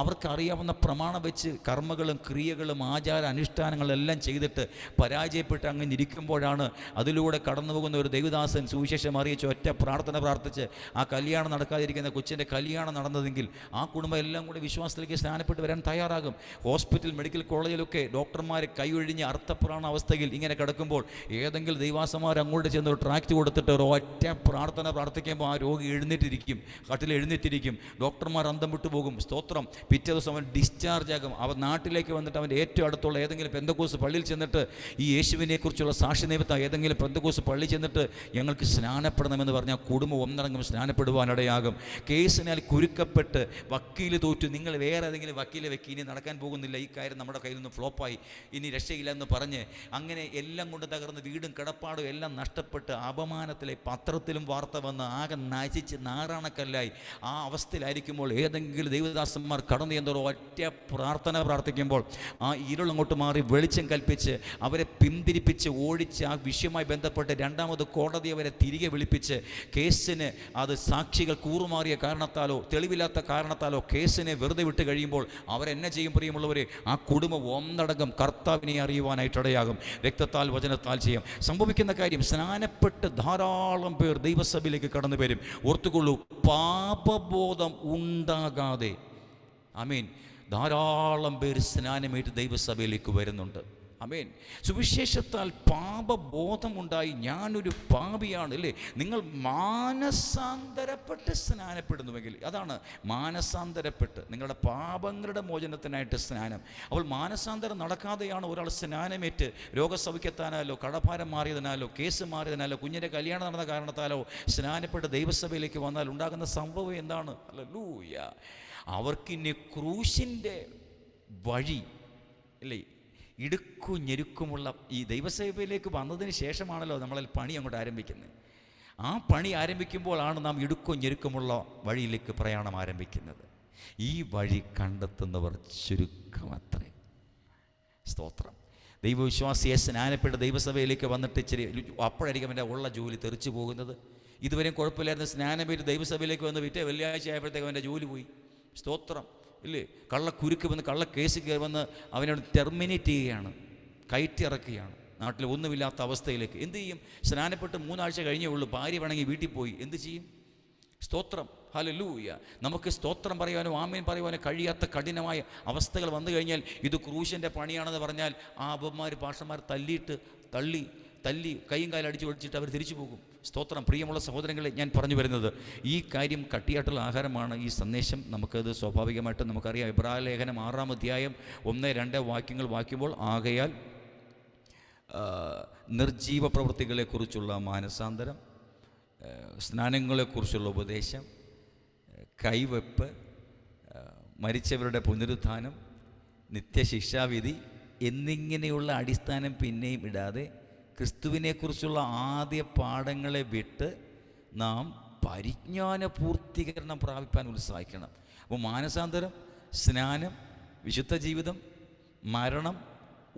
അവർക്കറിയാവുന്ന പ്രമാണം വെച്ച് കർമ്മങ്ങളും ക്രിയകളും ആചാര അനുഷ്ഠാനങ്ങളെല്ലാം ചെയ്തിട്ട് പരാജയപ്പെട്ട് അങ്ങനെ ഇരിക്കുമ്പോഴാണ് അതിലൂടെ കടന്നു പോകുന്ന ഒരു ദൈവദാസൻ സുവിശേഷം അറിയിച്ച് ഒറ്റ പ്രാർത്ഥന പ്രാർത്ഥിച്ച് ആ കല്യാണം നടക്കാതിരിക്കുന്ന കൊച്ചിൻ്റെ കല്യാണം നടന്നതെങ്കിൽ ആ കുടുംബം എല്ലാം കൂടി വിശ്വാസത്തിലേക്ക് സ്നാനപ്പെട്ട് വരാൻ തയ്യാറാകും. ഹോസ്പിറ്റൽ, മെഡിക്കൽ കോളേജിലൊക്കെ ഡോക്ടർമാർ കൈയൊഴിഞ്ഞ് അർത്ഥപ്രാണ അവസ്ഥയിൽ ഇങ്ങനെ കിടക്കുമ്പോൾ ഏതെങ്കിലും ദൈവാസന്മാർ അങ്ങോട്ട് ചെന്ന് ഒരു ട്രാക്റ്റ് കൊടുത്തിട്ട് ഒരു ഒറ്റ പ്രാർത്ഥന പ്രാർത്ഥിക്കുമ്പോൾ ആ രോഗി എഴുന്നേറ്റിരിക്കും, കട്ടിൽ എഴുന്നേറ്റിരിക്കും. ഡോക്ടർമാർ അന്തം വിട്ടുപോകും. സ്തോത്രം. പിറ്റേ ദിവസം അവൻ ഡിസ്ചാർജ് ആകും. അവൻ നാട്ടിലേക്ക് വന്നിട്ട് അവൻ്റെ ഏറ്റവും അടുത്തുള്ള ഏതെങ്കിലും പെന്തക്കോസ് പള്ളിയിൽ ചെന്നിട്ട് ഈ യേശുവിനെക്കുറിച്ചുള്ള സാക്ഷി നിമിത്തം ഏതെങ്കിലും പെന്തക്കോസ് പള്ളി ചെന്നിട്ട് ഞങ്ങൾക്ക് സ്നാനപ്പെടണമെന്ന് പറഞ്ഞാൽ കുടുംബം ഒന്നടങ്കം സ്നാനപ്പെടുവാനിടയാകും. കേസിനാൽ കുരുക്കപ്പെട്ട് വക്കീൽ തോറ്റു, നിങ്ങൾ വേറെ ഏതെങ്കിലും വക്കീലെ വെക്കി, ഇനി നടക്കാൻ പോകുന്നില്ല, ഈ കാര്യം നമ്മുടെ കയ്യിൽ നിന്ന് ഫ്ലോപ്പായി, ഇനി രക്ഷയില്ല എന്ന് പറഞ്ഞ് അങ്ങനെ എല്ലാം കൊണ്ട് തകർന്ന് വീടും കിടപ്പാടും എല്ലാം നഷ്ടപ്പെട്ട് അപമാനത്തിലെ പത്രത്തിലും വാർത്ത വന്ന് ആകെ നശിച്ച് നാറാണക്കല്ലായി ആ അവസ്ഥയിലായിരിക്കുമ്പോൾ ഏതെങ്കിലും ദൈവദാസന്മാർ കടന്നു എന്തോ ഒറ്റ പ്രാർത്ഥന പ്രാർത്ഥിക്കുമ്പോൾ ആ ഇരുളങ്ങോട്ട് മാറി വെളിച്ചം കൽപ്പിച്ച് അവരെ പിന്തിരിപ്പിച്ച് ഓടിച്ച് ആ വിഷയവുമായി ബന്ധപ്പെട്ട് രണ്ടാമത് കോടതി അവരെ തിരികെ വിളിപ്പിച്ച് കേസിന് അത് സാക്ഷികൾ കൂറുമാറിയ കാരണത്താലോ തെളിവില്ലാത്ത കാരണത്താലോ കേസിനെ വെറുതെ വിട്ട് കഴിയുമ്പോൾ അവരെന്നെ ചെയ്യും പ്രിയമുള്ളവരെ, ആ കുടുംബം ഒന്നടങ്കം കർത്താവിനെ അറിയുവാനായിട്ടിടയാകും. രക്തത്താൽ വചനത്താൽ ചെയ്യാം. സംഭവിക്കുന്ന കാര്യം, സ്നാനപ്പെട്ട് ധാരാളം പേർ ദൈവസഭയിലേക്ക് കടന്നു വരും. ഓർത്തുകൊള്ളൂ, പാപബോധം ഉണ്ടാകാതെ, ആമേൻ, ധാരാളം പേർ സ്നാനമേറ്റ് ദൈവസഭയിലേക്ക് വരുന്നുണ്ട്. ആമേൻ. സുവിശേഷത്താൽ പാപബോധമുണ്ടായി ഞാനൊരു പാപിയാണ്, അല്ലേ? നിങ്ങൾ മാനസാന്തരപ്പെട്ട് സ്നാനപ്പെടുന്നുവെങ്കിൽ, അതാണ് മാനസാന്തരപ്പെട്ട് നിങ്ങളുടെ പാപങ്ങളുടെ മോചനത്തിനായിട്ട് സ്നാനം. അപ്പോൾ മാനസാന്തരം നടക്കാതെയാണ് ഒരാൾ സ്നാനമേറ്റ് രോഗസൗഖ്യത്താനാലോ കടഭാരം മാറിയതിനാലോ കേസ് മാറിയതിനാലോ കുഞ്ഞിൻ്റെ കല്യാണം നടന്ന കാരണത്താലോ സ്നാനപ്പെട്ട് ദൈവസഭയിലേക്ക് വന്നാൽ ഉണ്ടാകുന്ന സംഭവം എന്താണ്? ഹല്ലേലൂയ. അവർക്കിനി ക്രൂശിൻ്റെ വഴി, അല്ലേ, ഇടുക്കും ഞെരുക്കുമുള്ള ഈ ദൈവസേവയിലേക്ക് വന്നതിന് ശേഷമാണല്ലോ നമ്മളതിൽ പണി അങ്ങോട്ട് ആരംഭിക്കുന്നത്. ആ പണി ആരംഭിക്കുമ്പോഴാണ് നാം ഇടുക്കും ഞെരുക്കമുള്ള വഴിയിലേക്ക് പ്രയാണം ആരംഭിക്കുന്നത്. ഈ വഴി കണ്ടെത്തുന്നവർ ചുരുക്കമത്രേ. സ്തോത്രം. ദൈവവിശ്വാസിയെ സ്നാനപ്പെട്ട് ദൈവസഭയിലേക്ക് വന്നിട്ട് ഇച്ചിരി അപ്പോഴായിരിക്കും അവൻ്റെ ഉള്ള ജോലി തെറിച്ചു പോകുന്നത്. ഇതുവരെയും കുഴപ്പമില്ലായിരുന്നു. സ്നാനമേറ്റ് ദൈവസഭയിലേക്ക് വന്ന് വിറ്റേ വെള്ളിയാഴ്ച ആയപ്പോഴത്തേക്കും അവൻ്റെ ജോലി പോയി. സ്തോത്രം. ഇല്ലേ? കള്ളക്കുരുക്ക് വന്ന് കള്ളക്കേസ് കയറി വന്ന് അവനോട് ടെർമിനേറ്റ് ചെയ്യുകയാണ്, കയറ്റിറക്കുകയാണ് നാട്ടിൽ ഒന്നുമില്ലാത്ത അവസ്ഥയിലേക്ക്. എന്ത് ചെയ്യും? സ്നാനപ്പെട്ട് 3 ആഴ്ച കഴിഞ്ഞേ ഉള്ളൂ, ഭാര്യ വേണമെങ്കിൽ വീട്ടിൽ പോയി, എന്ത് ചെയ്യും? സ്തോത്രം. ഹല്ലേലൂയ. നമുക്ക് സ്തോത്രം പറയുവാനോ ആമേൻ പറയുവാനോ കഴിയാത്ത കഠിനമായ അവസ്ഥകൾ വന്നു കഴിഞ്ഞാൽ ഇത് ക്രൂശിൻ്റെ പണിയാണെന്ന് പറഞ്ഞാൽ ആ അപ്പന്മാർ പാഷന്മാർ തല്ലി കൈയും കാലും അടിച്ചു ഒടിച്ചിട്ട് അവർ തിരിച്ചു പോകും. സ്തോത്രം. പ്രിയമുള്ള സഹോദരങ്ങളെ, ഞാൻ പറഞ്ഞു വരുന്നത് ഈ കാര്യം കട്ടിയായിട്ടുള്ള ആഹാരമാണ്. ഈ സന്ദേശം നമുക്കത് സ്വാഭാവികമായിട്ടും നമുക്കറിയാം. എബ്രായ ലേഖനം 6-ാം അധ്യായം 1-2 വാക്യങ്ങൾ വായിക്കുമ്പോൾ, ആകയാൽ നിർജീവ പ്രവൃത്തികളെക്കുറിച്ചുള്ള മാനസാന്തരം, സ്നാനങ്ങളെക്കുറിച്ചുള്ള ഉപദേശം, കൈവെപ്പ്, മരിച്ചവരുടെ പുനരുത്ഥാനം, നിത്യശിക്ഷാവിധി എന്നിങ്ങനെയുള്ള അടിസ്ഥാനം പിന്നെയും ഇടാതെ ക്രിസ്തുവിനെക്കുറിച്ചുള്ള ആദ്യ പാഠങ്ങളെ വിട്ട് നാം പരിജ്ഞാന പൂർത്തീകരണം പ്രാപിപ്പാൻ ഉത്സാഹിക്കണം. അപ്പോൾ മാനസാന്തരം, സ്നാനം, വിശുദ്ധ ജീവിതം, മരണം,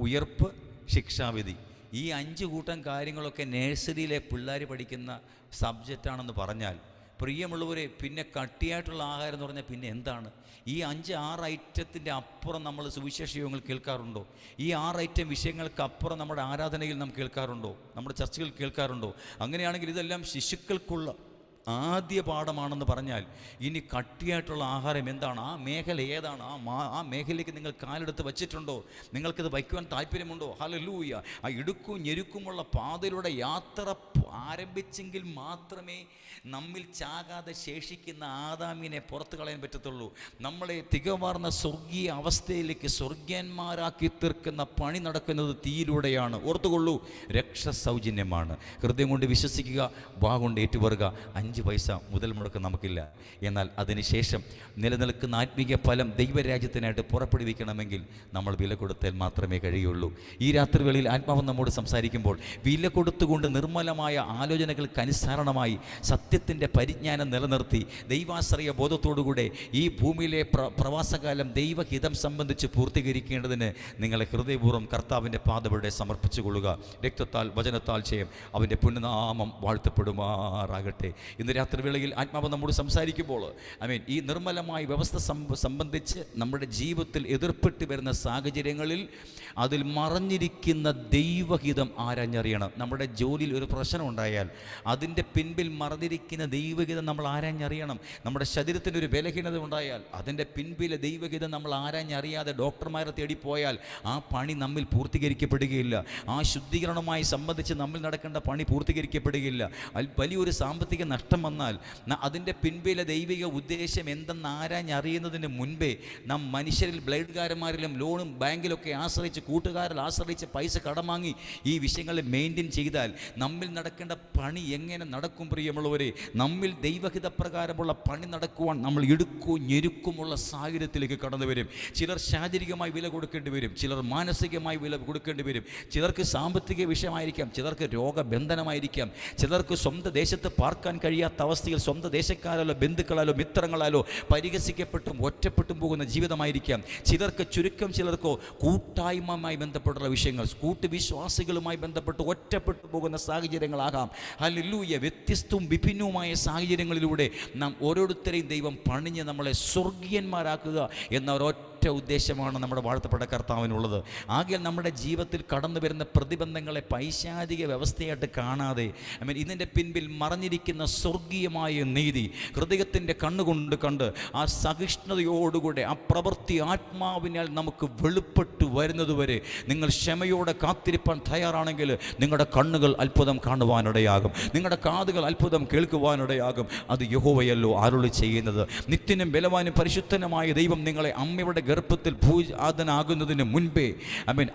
ഉയർപ്പ്, ശിക്ഷാവിധി, ഈ 5 കൂട്ടം കാര്യങ്ങളൊക്കെ നേഴ്സറിയിലെ പിള്ളേർ പഠിക്കുന്ന സബ്ജക്റ്റാണെന്ന് പറഞ്ഞാൽ, പ്രിയമുള്ളവരെ, പിന്നെ കട്ടിയായിട്ടുള്ള ആഹാരം എന്ന് പറഞ്ഞാൽ പിന്നെ എന്താണ്? ഈ 5-6 ഐറ്റത്തിൻ്റെ അപ്പുറം നമ്മൾ സുവിശേഷ യോഗങ്ങൾ കേൾക്കാറുണ്ടോ? ഈ 6 ഐറ്റം വിഷയങ്ങൾക്ക് അപ്പുറം നമ്മുടെ ആരാധനയിൽ നാം കേൾക്കാറുണ്ടോ? നമ്മുടെ ചർച്ചകൾ കേൾക്കാറുണ്ടോ? അങ്ങനെയാണെങ്കിൽ ഇതെല്ലാം ശിശുക്കൾക്കുള്ള ആദ്യ പാഠമാണെന്ന് പറഞ്ഞാൽ ഇനി കട്ടിയായിട്ടുള്ള ആഹാരം എന്താണ്? ആ മേഖല ഏതാണ്? ആ മേഖലയിലേക്ക് നിങ്ങൾ കാലെടുത്ത് വച്ചിട്ടുണ്ടോ? നിങ്ങൾക്കിത് വയ്ക്കുവാൻ താല്പര്യമുണ്ടോ? ഹല്ലേലൂയ. ആ ഇടുക്കും ഞെരുക്കുമുള്ള പാതയിലൂടെ യാത്ര ആരംഭിച്ചെങ്കിൽ മാത്രമേ നമ്മിൽ ചാകാതെ ശേഷിക്കുന്ന ആദാമിനെ പുറത്തു കളയാൻ പറ്റത്തുള്ളൂ. നമ്മളെ തികവാർന്ന സ്വർഗീയ അവസ്ഥയിലേക്ക് സ്വർഗീയന്മാരാക്കി തീർക്കുന്ന പണി നടക്കുന്നത് തീയിലൂടെയാണ്. ഓർത്തുകൊള്ളൂ, രക്ഷ സൗജന്യമാണ്. ഹൃദയം കൊണ്ട് വിശ്വസിക്കുക, വാ കൊണ്ട് ഏറ്റുപറയുക. 5 പൈസ മുതൽ മുടക്ക് നമുക്കില്ല. എന്നാൽ അതിനുശേഷം നിലനിൽക്കുന്ന ആത്മീയ ഫലം ദൈവരാജ്യത്തിനായിട്ട് പുറപ്പെടുവിക്കണമെങ്കിൽ നമ്മൾ വില കൊടുത്താൽ മാത്രമേ കഴിയുള്ളൂ. ഈ രാത്രിവേളയിൽ ആത്മാവ് നമ്മോട് സംസാരിക്കുമ്പോൾ വില കൊടുത്തുകൊണ്ട് നിർമ്മലമായ ആലോചനകൾക്ക് അനുസരണമായി സത്യത്തിൻ്റെ പരിജ്ഞാനം നിലനിർത്തി ദൈവാശ്രയ ബോധത്തോടുകൂടെ ഈ ഭൂമിയിലെ പ്രവാസകാലം ദൈവഹിതം സംബന്ധിച്ച് പൂർത്തീകരിക്കേണ്ടതിന് നിങ്ങളെ ഹൃദയപൂർവ്വം കർത്താവിൻ്റെ പാദവിടെ സമർപ്പിച്ചു കൊള്ളുക. രക്തത്താൽ വചനത്താൽ ചെയ്യും അവൻ്റെ പുണ്യനാമം വാഴ്ത്തപ്പെടുമാറാകട്ടെ. ഇന്ന് രാത്രിവേളയിൽ ആത്മാവ് നമ്മോട് സംസാരിക്കുമ്പോൾ ഈ നിർമ്മലമായ വ്യവസ്ഥ സംബന്ധിച്ച് നമ്മുടെ ജീവിതത്തിൽ എതിർപ്പെട്ട് വരുന്ന സാഹചര്യങ്ങളിൽ അതിൽ മറഞ്ഞിരിക്കുന്ന ദൈവഹിതം ആരാഞ്ഞറിയണം. നമ്മുടെ ജോലിയിൽ ഒരു പ്രശ്നം ഉണ്ടായാൽ അതിൻ്റെ പിൻപിൽ മറഞ്ഞിരിക്കുന്ന ദൈവഹിതം നമ്മൾ ആരാഞ്ഞറിയണം. നമ്മുടെ ശരീരത്തിൻ്റെ ഒരു ബലഹീനത ഉണ്ടായാൽ അതിൻ്റെ പിൻപിലെ ദൈവഹിതം നമ്മൾ ആരാഞ്ഞറിയാതെ ഡോക്ടർമാരെ തേടിപ്പോയാൽ ആ പണി നമ്മിൽ പൂർത്തീകരിക്കപ്പെടുകയില്ല. ആ ശുദ്ധീകരണവുമായി സംബന്ധിച്ച് നമ്മിൽ നടക്കേണ്ട പണി പൂർത്തീകരിക്കപ്പെടുകയില്ല. വലിയൊരു സാമ്പത്തിക നഷ്ടം വന്നാൽ അതിൻ്റെ പിൻപിലെ ദൈവിക ഉദ്ദേശം എന്തെന്ന് ആരാഞ്ഞറിയുന്നതിന് മുൻപേ നാം മനുഷ്യരിൽ ബ്ലേഡുകാരന്മാരിലും ലോണും ബാങ്കിലൊക്കെ ആശ്രയിച്ച് കൂട്ടുകാരിൽ ആശ്രയിച്ച് പൈസ കടം വാങ്ങി ഈ വിഷയങ്ങളെ മെയിൻറ്റെയിൻ ചെയ്താൽ നമ്മിൽ നടക്കേണ്ട പണി എങ്ങനെ നടക്കും? പ്രിയമുള്ളവരെ, നമ്മിൽ ദൈവഹിതപ്രകാരമുള്ള പണി നടക്കുവാൻ നമ്മൾ ഇടുക്കവും ഞെരുക്കുമുള്ള സാഹചര്യത്തിലേക്ക് കടന്നു വരും. ചിലർ ശാരീരികമായി വില കൊടുക്കേണ്ടി വരും, ചിലർ മാനസികമായി വില കൊടുക്കേണ്ടി വരും, ചിലർക്ക് സാമ്പത്തിക വിഷയമായിരിക്കാം, ചിലർക്ക് രോഗബന്ധനമായിരിക്കാം, ചിലർക്ക് സ്വന്തം ദേശത്ത് പാർക്കാൻ കഴിയാത്ത അവസ്ഥയിൽ സ്വന്തം ദേശക്കാരാലോ ബന്ധുക്കളാലോ മിത്രങ്ങളാലോ പരിഹസിക്കപ്പെട്ടും ഒറ്റപ്പെട്ടും പോകുന്ന ജീവിതമായിരിക്കാം. ചിലർക്കോ കൂട്ടായ്മയുമായി ബന്ധപ്പെട്ടുള്ള വിഷയങ്ങൾ, കൂട്ടുവിശ്വാസികളുമായി ബന്ധപ്പെട്ട് ഒറ്റപ്പെട്ടു പോകുന്ന സാഹചര്യങ്ങളാകാം. ഹല്ലേലൂയ. വ്യത്യസ്തവും വിഭിന്നവുമായ സാഹചര്യങ്ങളിലൂടെ നാം ഓരോരുത്തരെയും ദൈവം പണിഞ്ഞ് നമ്മളെ സ്വർഗീയന്മാരാക്കുക എന്ന ഒരൊറ്റ ഉദ്ദേശമാണ് നമ്മുടെ വാഴ്ത്തപ്പെട്ട കർത്താവിനുള്ളത്. ആകയാൽ നമ്മുടെ ജീവിതത്തിൽ കടന്നു വരുന്ന പ്രതിബന്ധങ്ങളെ പൈശാചിക വ്യവസ്ഥയായിട്ട് കാണാതെ ഇതിൻ്റെ പിൻപിൽ മറഞ്ഞിരിക്കുന്ന സ്വർഗീയമായ നീതി ഹൃദയത്തിൻ്റെ കണ്ണുകൊണ്ട് കണ്ട് ആ സഹിഷ്ണുതയോടുകൂടെ ആ പ്രവൃത്തി ആത്മാവിനാൽ നമുക്ക് വെളിപ്പെട്ടു വരുന്നതുവരെ നിങ്ങൾ ക്ഷമയോടെ കാത്തിരിപ്പാൻ തയ്യാറാണെങ്കിൽ നിങ്ങളുടെ കണ്ണുകൾ അത്ഭുതം കാണുവാനിടയാകും, നിങ്ങളുടെ കാതുകൾ അത്ഭുതം കേൾക്കുവാനിടയാകും. അത് യഹോവയല്ലോ അരുളി ചെയ്യുന്നത്. നിത്യനും ബലവാനും പരിശുദ്ധനുമായ ദൈവം നിങ്ങളെ അമ്മയുടെ ഗർഭത്തിൽ ഭൂജാതനാകുന്നതിന് മുൻപേ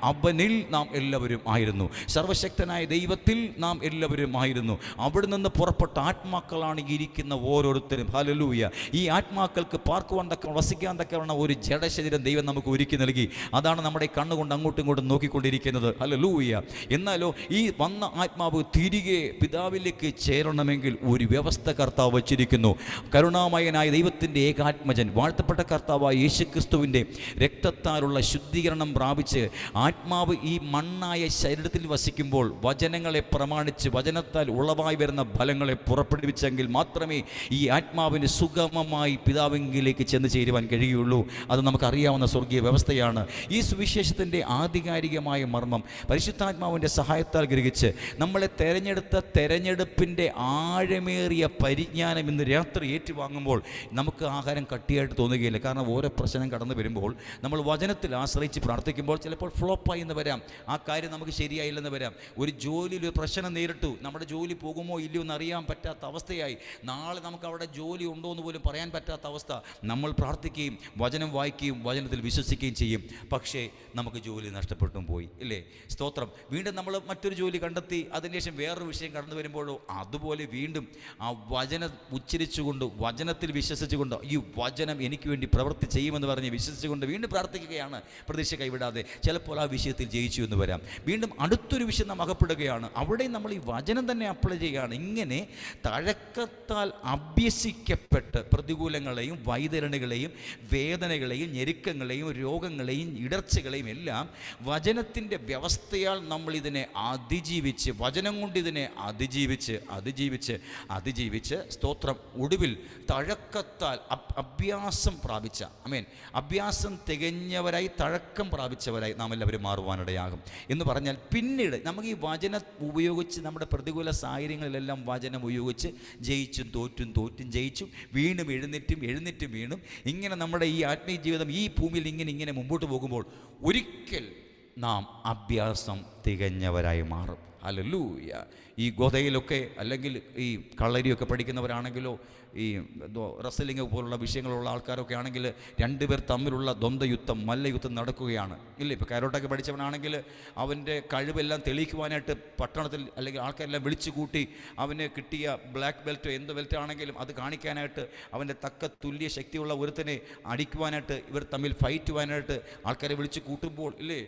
അവനിൽ നാം എല്ലാവരും ആയിരുന്നു. സർവശക്തനായ ദൈവത്തിൽ നാം എല്ലാവരും ആയിരുന്നു. അവിടെ നിന്ന് പുറപ്പെട്ട ആത്മാക്കളാണ് ഇരിക്കുന്ന ഓരോരുത്തരും. ഹല്ലേലൂയ. ഈ ആത്മാക്കൾക്ക് പാർക്കുവാൻ തക്ക വസിക്കാൻ തക്കവണ്ണം ഒരു ജഡശരീരം ദൈവം നമുക്ക് ഒരുക്കി നൽകി. അതാണ് നമ്മുടെ കണ്ണുകൊണ്ട് അങ്ങോട്ടും ഇങ്ങോട്ടും നോക്കിക്കൊണ്ടിരിക്കുന്നത്. ഹല്ലേലൂയ. എന്നാലോ ഈ വന്ന ആത്മാവ് തിരികെ പിതാവിലേക്ക് ചേരണമെങ്കിൽ ഒരു വ്യവസ്ഥ കർത്താവ് വച്ചിരിക്കുന്നു. കരുണാമയനായ ദൈവത്തിൻ്റെ ഏകാത്മജൻ വാഴ്ത്തപ്പെട്ട കർത്താവായ യേശുക്രിസ്തുവിൻ്റെ രക്തത്താലുള്ള ശുദ്ധീകരണം പ്രാപിച്ച് ആത്മാവ് ഈ മണ്ണായ ശരീരത്തിൽ വസിക്കുമ്പോൾ വചനങ്ങളെ പ്രമാണിച്ച് വചനത്താൽ ഉളവായി വരുന്ന ഫലങ്ങളെ പുറപ്പെടുവിച്ചെങ്കിൽ മാത്രമേ ഈ ആത്മാവിന് സുഗമമായി പിതാവിലേക്ക് ചെന്ന് ചേരുവാൻ കഴിയുള്ളൂ. അത് നമുക്കറിയാവുന്ന സ്വർഗീയ വ്യവസ്ഥയാണ്. ഈ സുവിശേഷത്തിൻ്റെ ആധികാരികമായ മർമ്മം പരിശുദ്ധാത്മാവിൻ്റെ സഹായത്താൽ ഗ്രഹിച്ച് നമ്മളെ തെരഞ്ഞെടുപ്പിൻ്റെ ആഴമേറിയ പരിജ്ഞാനം ഇന്ന് രാത്രി ഏറ്റുവാങ്ങുമ്പോൾ നമുക്ക് ആഹാരം കട്ടിയായിട്ട് തോന്നുകയില്ല. കാരണം ഓരോ പ്രശ്നം കടന്നു വരുമ്പോൾ നമ്മൾ വചനത്തിൽ ആശ്രയിച്ച് പ്രാർത്ഥിക്കുമ്പോൾ ചിലപ്പോൾ ഫ്ലോപ്പായി എന്ന് വരാം, ആ കാര്യം നമുക്ക് ശരിയായില്ലെന്ന് വരാം. ഒരു ജോലിയിൽ ഒരു പ്രശ്നം നേരിട്ടു, നമ്മുടെ ജോലി പോകുമോ ഇല്ലയോ എന്ന് അറിയാൻ പറ്റാത്ത അവസ്ഥയായി, നാളെ നമുക്ക് അവിടെ ജോലി ഉണ്ടോ എന്ന് പോലും പറയാൻ പറ്റാത്ത അവസ്ഥ. നമ്മൾ പ്രാർത്ഥിക്കുകയും വചനം വായിക്കുകയും വചനത്തിൽ വിശ്വസിക്കുകയും ചെയ്യും, പക്ഷേ നമുക്ക് ജോലി നഷ്ടപ്പെട്ടും പോയി, ഇല്ലേ? സ്തോത്രം. വീണ്ടും നമ്മൾ മറ്റൊരു ജോലി കണ്ടെത്തി, അതിനുശേഷം വേറൊരു വിഷയം കടന്നു വരുമ്പോഴോ അതുപോലെ വീണ്ടും ആ വചനം ഉച്ചരിച്ചുകൊണ്ട് വചനത്തിൽ വിശ്വസിച്ചുകൊണ്ട് ഈ വചനം എനിക്ക് വേണ്ടി പ്രവൃത്തി ചെയ്യുമെന്ന് പറഞ്ഞ് വിശ്വസിച്ചുകൊണ്ട് വീണ്ടും പ്രാർത്ഥിക്കുകയാണ്, പ്രതീക്ഷ കൈവിടാതെ. ചിലപ്പോൾ ആ വിഷയത്തിൽ ജയിച്ചു എന്ന് വരാം. വീണ്ടും അടുത്തൊരു വിഷയം നാം അകപ്പെടുകയാണ്, അവിടെ നമ്മൾ ഈ വചനം തന്നെ അപ്ലൈ ചെയ്യുകയാണ്. ഇങ്ങനെ തഴക്കത്താൽ അഭ്യസിക്കപ്പെട്ട് പ്രതികൂലങ്ങളെയും വൈതരണികളെയും വേദനകളെയും ഞെരുക്കങ്ങളെയും രോഗങ്ങളെയും ഇടർച്ചകളെയും എല്ലാം വചനത്തിൻ്റെ വ്യവസ്ഥയാൽ നമ്മളിതിനെ അതിജീവിച്ച്, വചനം കൊണ്ട് ഇതിനെ അതിജീവിച്ച് സ്തോത്രം, ഒടുവിൽ തഴക്കത്താൽ അഭ്യാസം പ്രാപിച്ച അഭ്യാസം തികഞ്ഞവരായി തഴക്കം പ്രാപിച്ചവരായി നാം എല്ലാവരും മാറുവാനിടയാകും. എന്ന് പറഞ്ഞാൽ പിന്നീട് നമുക്ക് ഈ വചനം ഉപയോഗിച്ച് നമ്മുടെ പ്രതികൂല സാഹചര്യങ്ങളിലെല്ലാം വചനം ഉപയോഗിച്ച് ജയിച്ചും തോറ്റും ജയിച്ചും വീണ്ടും എഴുന്നേറ്റും വീണും ഇങ്ങനെ നമ്മുടെ ഈ ആത്മീയ ജീവിതം ഈ ഭൂമിയിൽ ഇങ്ങനെ മുമ്പോട്ട് പോകുമ്പോൾ ഒരിക്കൽ നാം അഭ്യാസം തികഞ്ഞവരായി മാറും. ഹല്ലേലൂയ. ഈ ഗോതയിലൊക്കെ അല്ലെങ്കിൽ ഈ കളരിയൊക്കെ പഠിക്കുന്നവരാണെങ്കിലോ ഈ റെസ്ലിംഗ് പോലുള്ള വിഷയങ്ങളുള്ള ആൾക്കാരൊക്കെ ആണെങ്കിൽ രണ്ടുപേർ തമ്മിലുള്ള ദ്വന്ദ്വയുദ്ധം, മല്ലയുദ്ധം നടക്കുകയാണ് ഇല്ലേ. ഇപ്പോൾ കരോട്ടൊക്കെ പഠിച്ചവനാണെങ്കിൽ അവൻ്റെ കഴിവെല്ലാം തെളിയിക്കുവാനായിട്ട് പട്ടണത്തിൽ അല്ലെങ്കിൽ ആൾക്കാരെല്ലാം വിളിച്ചു കൂട്ടി അവന് കിട്ടിയ ബ്ലാക്ക് ബെൽറ്റോ എന്ത് ബെൽറ്റ് ആണെങ്കിലും അത് കാണിക്കാനായിട്ട് അവൻ്റെ തക്ക തുല്യ ശക്തിയുള്ള ഒരുത്തനെ അടിക്കുവാനായിട്ട് ഇവർ തമ്മിൽ ഫൈറ്റ് ചെയ്യുവാനായിട്ട് ആൾക്കാരെ വിളിച്ച് കൂട്ടുമ്പോൾ ഇല്ലേ,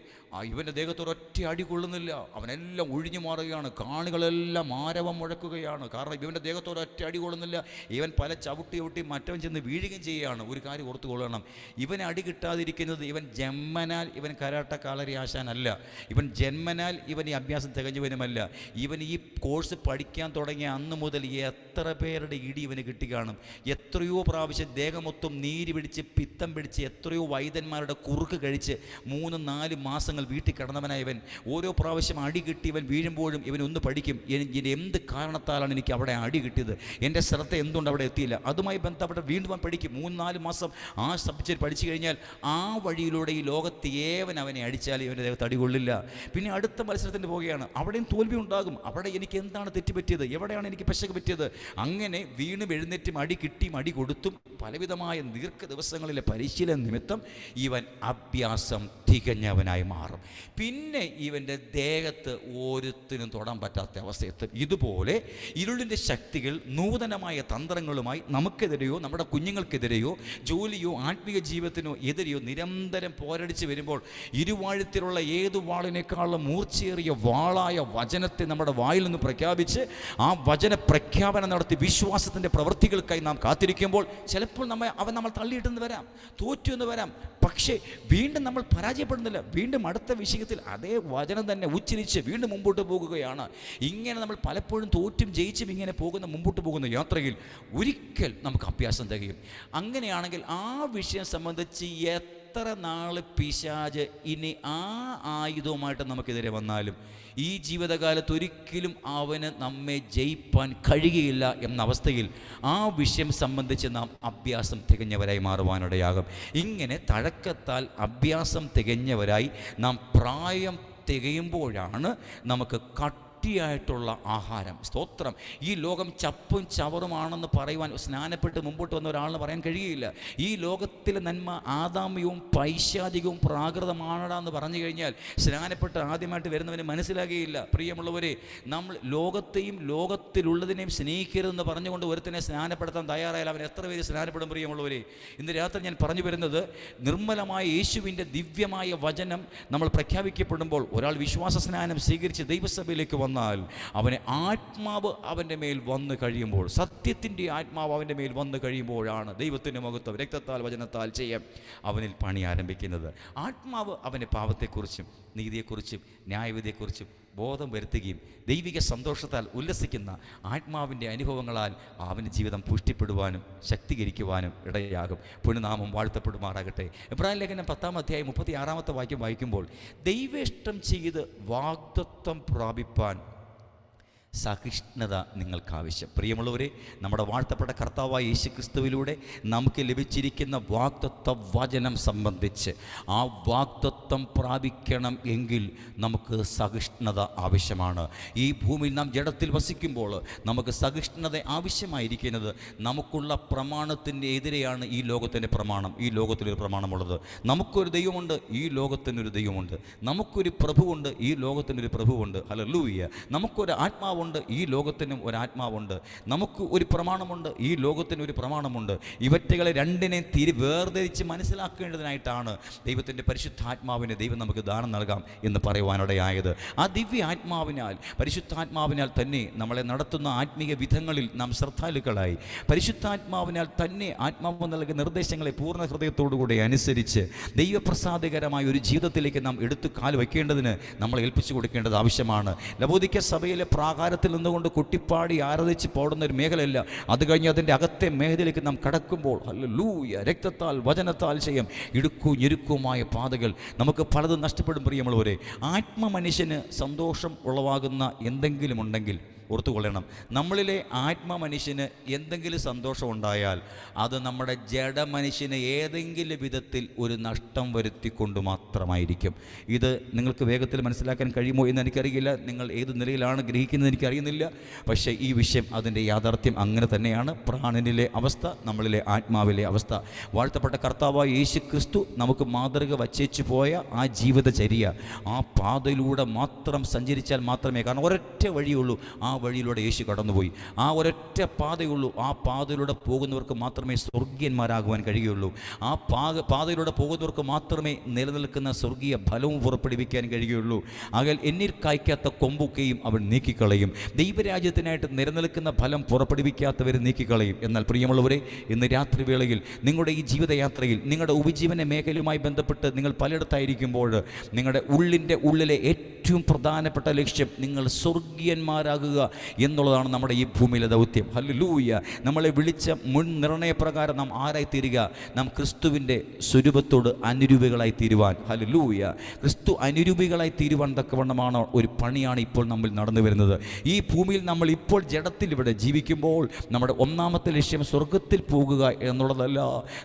ഇവൻ്റെ ദേഹത്തോട് ഒറ്റ അടി കൊള്ളുന്നില്ല, അവനെല്ലാം ഒഴിഞ്ഞു മാറുകയാണ്, കാണികളെല്ലാം ആരവം മുഴക്കുകയാണ്. കാരണം ഇവൻ്റെ ദേഹത്തോട് ഒറ്റ അടി കൊള്ളുന്നില്ല, ഇവൻ പല ചവിട്ടി മറ്റവൻ ചെന്ന് വീഴുകയും ചെയ്യുകയാണ്. ഒരു കാര്യം ഓർത്തു കൊള്ളണം, ഇവനെ അടി കിട്ടാതിരിക്കുന്നത് ഇവൻ ജന്മനാൽ ഇവൻ കരാട്ട കാലറി ആശാനല്ല, ഇവൻ ജന്മനാൽ ഇവൻ ഈ അഭ്യാസം തികഞ്ഞവനുമല്ല. ഇവൻ ഈ കോഴ്സ് പഠിക്കാൻ തുടങ്ങിയ അന്ന് മുതൽ എത്ര പേരുടെ ഇടി ഇവന് കിട്ടി കാണും. എത്രയോ പ്രാവശ്യം ദേഹമൊത്തം നീര് പിടിച്ച് പിത്തം പിടിച്ച് എത്രയോ വൈദ്യന്മാരുടെ കുറുക്ക് കഴിച്ച് 3-4 മാസങ്ങൾ വീട്ടിൽ കിടന്നവനായ ഇവൻ ഓരോ പ്രാവശ്യം അടി കിട്ടി ഇവൻ വീഴുമ്പോഴും ഇവൻ ഒന്ന് പഠിക്കും, എന്ത് കാരണത്താലാണ് എനിക്ക് അവിടെ അടി കിട്ടിയത്, എൻ്റെ ശ്രദ്ധ എന്തുകൊണ്ട് അവിടെ എത്തിയില്ല. അതുമായി ബന്ധപ്പെട്ട് വീണ്ടും അവൻ പഠിക്കും. 3-4 മാസം ആ സബ്ജക്റ്റ് പഠിച്ചു കഴിഞ്ഞാൽ ആ വഴിയിലൂടെ ഈ ലോകത്ത് ഏവൻ അവനെ അടിച്ചാൽ ഇവൻ്റെ ദേഹത്ത് അടി കൊള്ളില്ല. പിന്നെ അടുത്ത മത്സരത്തിന് പോവുകയാണ്, അവിടെയും തോൽവി ഉണ്ടാകും. അവിടെ എനിക്ക് എന്താണ് തെറ്റുപറ്റിയത്, എവിടെയാണ് എനിക്ക് പെശക് പറ്റിയത്, അങ്ങനെ വീണ്ടും എഴുന്നേറ്റും അടി കിട്ടിയും അടി കൊടുത്തും പലവിധമായ ദിവസങ്ങളിലെ പരിശീലന നിമിത്തം ഇവൻ അഭ്യാസം തികഞ്ഞവനായി മാറും. പിന്നെ ഇവൻ്റെ ദേഹത്ത് ഒരുത്തിനും തൊടാൻ പറ്റാത്ത അവസ്ഥയെത്തും. ഇതുപോലെ ഇരുളിൻ്റെ ശക്തികൾ നൂതനമായ തന്ത്രങ്ങളുമായി നമുക്കെതിരെയോ നമ്മുടെ കുഞ്ഞുങ്ങൾക്കെതിരെയോ ജോലിയോ ആത്മീയ ജീവിതത്തിനോ എതിരെയോ നിരന്തരം പോരടിച്ച് വരുമ്പോൾ ഇരുവാഴത്തിലുള്ള ഏതു വാളിനേക്കാളും മൂർച്ചയേറിയ വാളായ വചനത്തെ നമ്മുടെ വായിൽ നിന്ന് പ്രഖ്യാപിച്ച് ആ വചന പ്രഖ്യാപനം നടത്തി വിശ്വാസത്തിൻ്റെ പ്രവൃത്തികൾക്കായി നാം കാത്തിരിക്കുമ്പോൾ ചിലപ്പോൾ നമ്മൾ തള്ളിയിട്ടെന്ന് വരാം, തോറ്റു എന്ന് വരാം. പക്ഷേ വീണ്ടും നമ്മൾ പരാജയപ്പെടുന്നില്ല, വീണ്ടും അടുത്ത വിഷയത്തിൽ അതേ വചനം തന്നെ ഉച്ചരിച്ച് വീണ്ടും മുമ്പോട്ട് പോകുകയാണ്. ഇങ്ങനെ നമ്മൾ പലപ്പോഴും തോറ്റും ജയിച്ചും ഇങ്ങനെ മുമ്പോട്ട് പോകുന്ന യാത്രയിൽ ഒരിക്കൽ നമുക്ക് അഭ്യാസം തികയും. അങ്ങനെയാണെങ്കിൽ ആ വിഷയം സംബന്ധിച്ച് എത്ര നാൾ പിശാച് ഇനി ആ ആയുധവുമായിട്ട് നമുക്കെതിരെ വന്നാലും ഈ ജീവിതകാലത്ത് ഒരിക്കലും അവന് നമ്മെ ജയിപ്പാൻ കഴിയുകയില്ല എന്ന അവസ്ഥയിൽ ആ വിഷയം സംബന്ധിച്ച് നാം അഭ്യാസം തികഞ്ഞവരായി മാറുവാനിടയാകും. ഇങ്ങനെ തഴക്കത്താൽ അഭ്യാസം തികഞ്ഞവരായി നാം പ്രായം തികയുമ്പോഴാണ് നമുക്ക് കട്ടിയായിട്ടുള്ള ആഹാരം, സ്തോത്രം, ഈ ലോകം ചപ്പും ചവറുമാണെന്ന് പറയുവാൻ സ്നാനപ്പെട്ട് മുമ്പോട്ട് വന്ന ഒരാളിന് പറയാൻ കഴിയുകയില്ല. ഈ ലോകത്തിലെ നന്മ ആദാമ്യവും പൈശാചികവും പ്രാകൃതമാണെന്ന് പറഞ്ഞു കഴിഞ്ഞാൽ സ്നാനപ്പെട്ട് ആദ്യമായിട്ട് വരുന്നവന് മനസ്സിലാകുകയില്ല. പ്രിയമുള്ളവരെ, നമ്മൾ ലോകത്തെയും ലോകത്തിലുള്ളതിനെയും സ്നേഹിക്കരുതെന്ന് പറഞ്ഞുകൊണ്ട് ഒരുത്തനെ സ്നാനപ്പെടുത്താൻ തയ്യാറായാൽ അവൻ എത്ര പേര് സ്നാനപ്പെടും? പ്രിയമുള്ളവരെ, ഇന്ന് രാത്രി ഞാൻ പറഞ്ഞു വരുന്നത്, നിർമ്മലമായ യേശുവിൻ്റെ ദിവ്യമായ വചനം നമ്മൾ പ്രഖ്യാപിക്കപ്പെടുമ്പോൾ ഒരാൾ വിശ്വാസ സ്നാനം സ്വീകരിച്ച് ദൈവസഭയിലേക്ക് വന്നാൽ അവനെ ആത്മാവ് അവൻ്റെ മേൽ വന്നു കഴിയുമ്പോൾ, സത്യത്തിൻ്റെ ആത്മാവ് അവൻ്റെ മേൽ വന്നു കഴിയുമ്പോഴാണ് ദൈവത്തിൻ്റെ മഹത്വം രക്തത്താൽ വചനത്താൽ ചെയ്യാൻ അവനിൽ പണി ആരംഭിക്കുന്നത്. ആത്മാവ് അവൻ്റെ പാപത്തെക്കുറിച്ചും നീതിയെക്കുറിച്ചും ന്യായവിധിയെക്കുറിച്ചും ബോധം വരുത്തുകയും ദൈവിക സന്തോഷത്താൽ ഉല്ലസിക്കുന്ന ആത്മാവിൻ്റെ അനുഭവങ്ങളാൽ അവൻ്റെ ജീവിതം പുഷ്ടിപ്പെടുവാനും ശക്തീകരിക്കുവാനും ഇടയാകും. പുണ്യനാമം വാഴ്ത്തപ്പെടുമാറാകട്ടെ. എബ്രായർ ലേഖനം 10-ാം അധ്യായം 36-ാമത്തെ വാക്യം വായിക്കുമ്പോൾ, ദൈവേഷ്ടം ചെയ്ത് വാഗ്ദത്തം പ്രാപിപ്പാൻ സഹിഷ്ണുത നിങ്ങൾക്കാവശ്യം. പ്രിയമുള്ളവരെ, നമ്മുടെ വാഴ്ത്തപ്പെട്ട കർത്താവായ യേശുക്രിസ്തുവിലൂടെ നമുക്ക് ലഭിച്ചിരിക്കുന്ന വാഗ്ദത്ത വചനം സംബന്ധിച്ച് ആ വാഗ്ദത്തം പ്രാപിക്കണം എങ്കിൽ നമുക്ക് സഹിഷ്ണുത ആവശ്യമാണ്. ഈ ഭൂമിയിൽ നാം ജഡത്തിൽ വസിക്കുമ്പോൾ നമുക്ക് സഹിഷ്ണുത ആവശ്യമായിരിക്കുന്നത് നമുക്കുള്ള പ്രമാണത്തിൻ്റെ എതിരെയാണ് ഈ ലോകത്തിൻ്റെ പ്രമാണം. ഈ ലോകത്തിലൊരു പ്രമാണമുള്ളത്, നമുക്കൊരു ദൈവമുണ്ട്, ഈ ലോകത്തിനൊരു ദൈവമുണ്ട്, നമുക്കൊരു പ്രഭുവുണ്ട്, ഈ ലോകത്തിനൊരു പ്രഭുവുണ്ട്. ഹല്ലേലൂയ. നമുക്കൊരു ആത്മാവ്, ഈ ലോകത്തിനും ഒരു ആത്മാവുണ്ട്, നമുക്ക് ഒരു പ്രമാണമുണ്ട്, ഈ ലോകത്തിനൊരു പ്രമാണമുണ്ട്. ഇവറ്റകളെ രണ്ടിനെയും വേർതിരിച്ച് മനസ്സിലാക്കേണ്ടതിനായിട്ടാണ് ദൈവത്തിൻ്റെ പരിശുദ്ധാത്മാവിനെ ദൈവം നമുക്ക് ദാനം നൽകാം എന്ന് പറയുവാനിടയായത്. ആ ദിവ്യ ആത്മാവിനാൽ, പരിശുദ്ധാത്മാവിനാൽ തന്നെ നമ്മളെ നടത്തുന്ന ആത്മീയ വിധങ്ങളിൽ നാം ശ്രദ്ധാലുക്കളായി, പരിശുദ്ധാത്മാവിനാൽ തന്നെ ആത്മാവ് നൽകിയ നിർദ്ദേശങ്ങളെ പൂർണ്ണ ഹൃദയത്തോടുകൂടി അനുസരിച്ച് ദൈവപ്രസാദകരമായ ഒരു ജീവിതത്തിലേക്ക് നാം എടുത്തു കാൽ വയ്ക്കേണ്ടതിന് നമ്മളെ ഏൽപ്പിച്ചു കൊടുക്കേണ്ടത് ആവശ്യമാണ്. ലവോദിക്ക സഭയിലെ പ്രാകാരത്തിൽ നിന്നുകൊണ്ട് കുട്ടിപ്പാടി ആരാധിച്ച് പോടുന്ന ഒരു മേഖലയല്ല. അത് കഴിഞ്ഞ് അതിൻ്റെ അകത്തെ മേഖലയിലേക്ക് നാം കടക്കുമ്പോൾ ഹല്ലേലൂയ, രക്തത്താൽ വചനത്താൽ ചെയ്യും ഇടുക്കും ഞെരുക്കുമായ പാതകൾ നമുക്ക് പലതും നഷ്ടപ്പെടും. പ്രിയമുള്ളവരെ, ആത്മമനുഷ്യന് സന്തോഷം ഉളവാകുന്ന എന്തെങ്കിലും ഉണ്ടെങ്കിൽ ഓർത്തുകൊള്ളണം. നമ്മളിലെ ആത്മമനുഷ്യന് എന്തെങ്കിലും സന്തോഷം ഉണ്ടായാൽ അത് നമ്മുടെ ജഡമനുഷ്യന് ഏതെങ്കിലും വിധത്തിൽ ഒരു നഷ്ടം വരുത്തിക്കൊണ്ട് മാത്രമായിരിക്കും. ഇത് നിങ്ങൾക്ക് വേഗത്തിൽ മനസ്സിലാക്കാൻ കഴിയുമോ എന്ന് എനിക്കറിയില്ല. നിങ്ങൾ ഏത് നിലയിലാണ് ഗ്രഹിക്കുന്നത് എനിക്കറിയുന്നില്ല. പക്ഷേ ഈ വിഷയം അതിൻ്റെ യാഥാർത്ഥ്യം അങ്ങനെ തന്നെയാണ്. പ്രാണനിലെ അവസ്ഥ, നമ്മളിലെ ആത്മാവിലെ അവസ്ഥ. വാഴ്ത്തപ്പെട്ട കർത്താവായ യേശു ക്രിസ്തു നമുക്ക് മാതൃക വച്ചേച്ചു പോയ ആ ജീവിതചര്യ, ആ പാതയിലൂടെ മാത്രം സഞ്ചരിച്ചാൽ മാത്രമേ, കാരണം ഒരൊറ്റ വഴിയുള്ളൂ, ആ വഴിയിലൂടെ യേശു കടന്നുപോയി. ആ ഒരൊറ്റ പാതയുള്ളൂ, ആ പാതയിലൂടെ പോകുന്നവർക്ക് മാത്രമേ സ്വർഗീയന്മാരാകുവാൻ കഴിയുള്ളൂ. ആ പാതയിലൂടെ പോകുന്നവർക്ക് മാത്രമേ നിലനിൽക്കുന്ന സ്വർഗീയ ഫലവും പുറപ്പെടുവിക്കാൻ കഴിയുള്ളൂ. ആകയാൽ എന്നിൽ കായ്ക്കാത്ത കൊമ്പൊക്കെയും അവൻ നീക്കിക്കളയും. ദൈവരാജ്യത്തിനായിട്ട് നിലനിൽക്കുന്ന ഫലം പുറപ്പെടുവിക്കാത്തവർ നീക്കിക്കളയും. എന്നാൽ പ്രിയമുള്ളവരെ, ഇന്ന് രാത്രി വേളയിൽ നിങ്ങളുടെ ഈ ജീവിതയാത്രയിൽ നിങ്ങളുടെ ഉപജീവന മേഖലയുമായി ബന്ധപ്പെട്ട് നിങ്ങൾ പലയിടത്തായിരിക്കുമ്പോൾ നിങ്ങളുടെ ഉള്ളിലെ ഏറ്റവും പ്രധാനപ്പെട്ട ലക്ഷ്യം നിങ്ങൾ സ്വർഗീയന്മാരാകുക എന്നുള്ളതാണ് നമ്മുടെ ഈ ഭൂമിയിലെ ദൗത്യം. ഹല്ലേലൂയ. നമ്മളെ വിളിച്ച മുൻ നിർണയപ്രകാരം നാം ആരായിത്തീരുക? നാം ക്രിസ്തുവിൻ്റെ സ്വരൂപത്തോട് അനുരൂപികളായി തീരുവാൻ. ഹല്ലേലൂയ. ക്രിസ്തു അനുരൂപികളായി തീരുവാൻ തക്കവണ്ണമാണ് ഒരു പണിയാണ് ഇപ്പോൾ നമ്മൾ നടന്നു വരുന്നത്. ഈ ഭൂമിയിൽ നമ്മൾ ഇപ്പോൾ ജഡത്തിൽ ഇവിടെ ജീവിക്കുമ്പോൾ നമ്മുടെ ഒന്നാമത്തെ ലക്ഷ്യം സ്വർഗത്തിൽ പോകുക എന്നുള്ളതല്ല.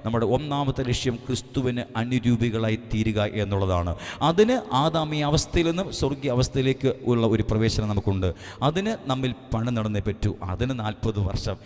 നമ്മുടെ ഒന്നാമത്തെ ലക്ഷ്യം ക്രിസ്തുവിന് അനുരൂപികളായി തീരുക എന്നുള്ളതാണ്. അതിന് ആദാമീയ അവസ്ഥയിൽ നിന്നും സ്വർഗീയ അവസ്ഥയിലേക്ക് ഉള്ള ഒരു പ്രവേശനം നമുക്കുണ്ട്. അതിന് നമ്മിൽ പണി നടന്നേ പറ്റൂ. അതിന് 40 വർഷം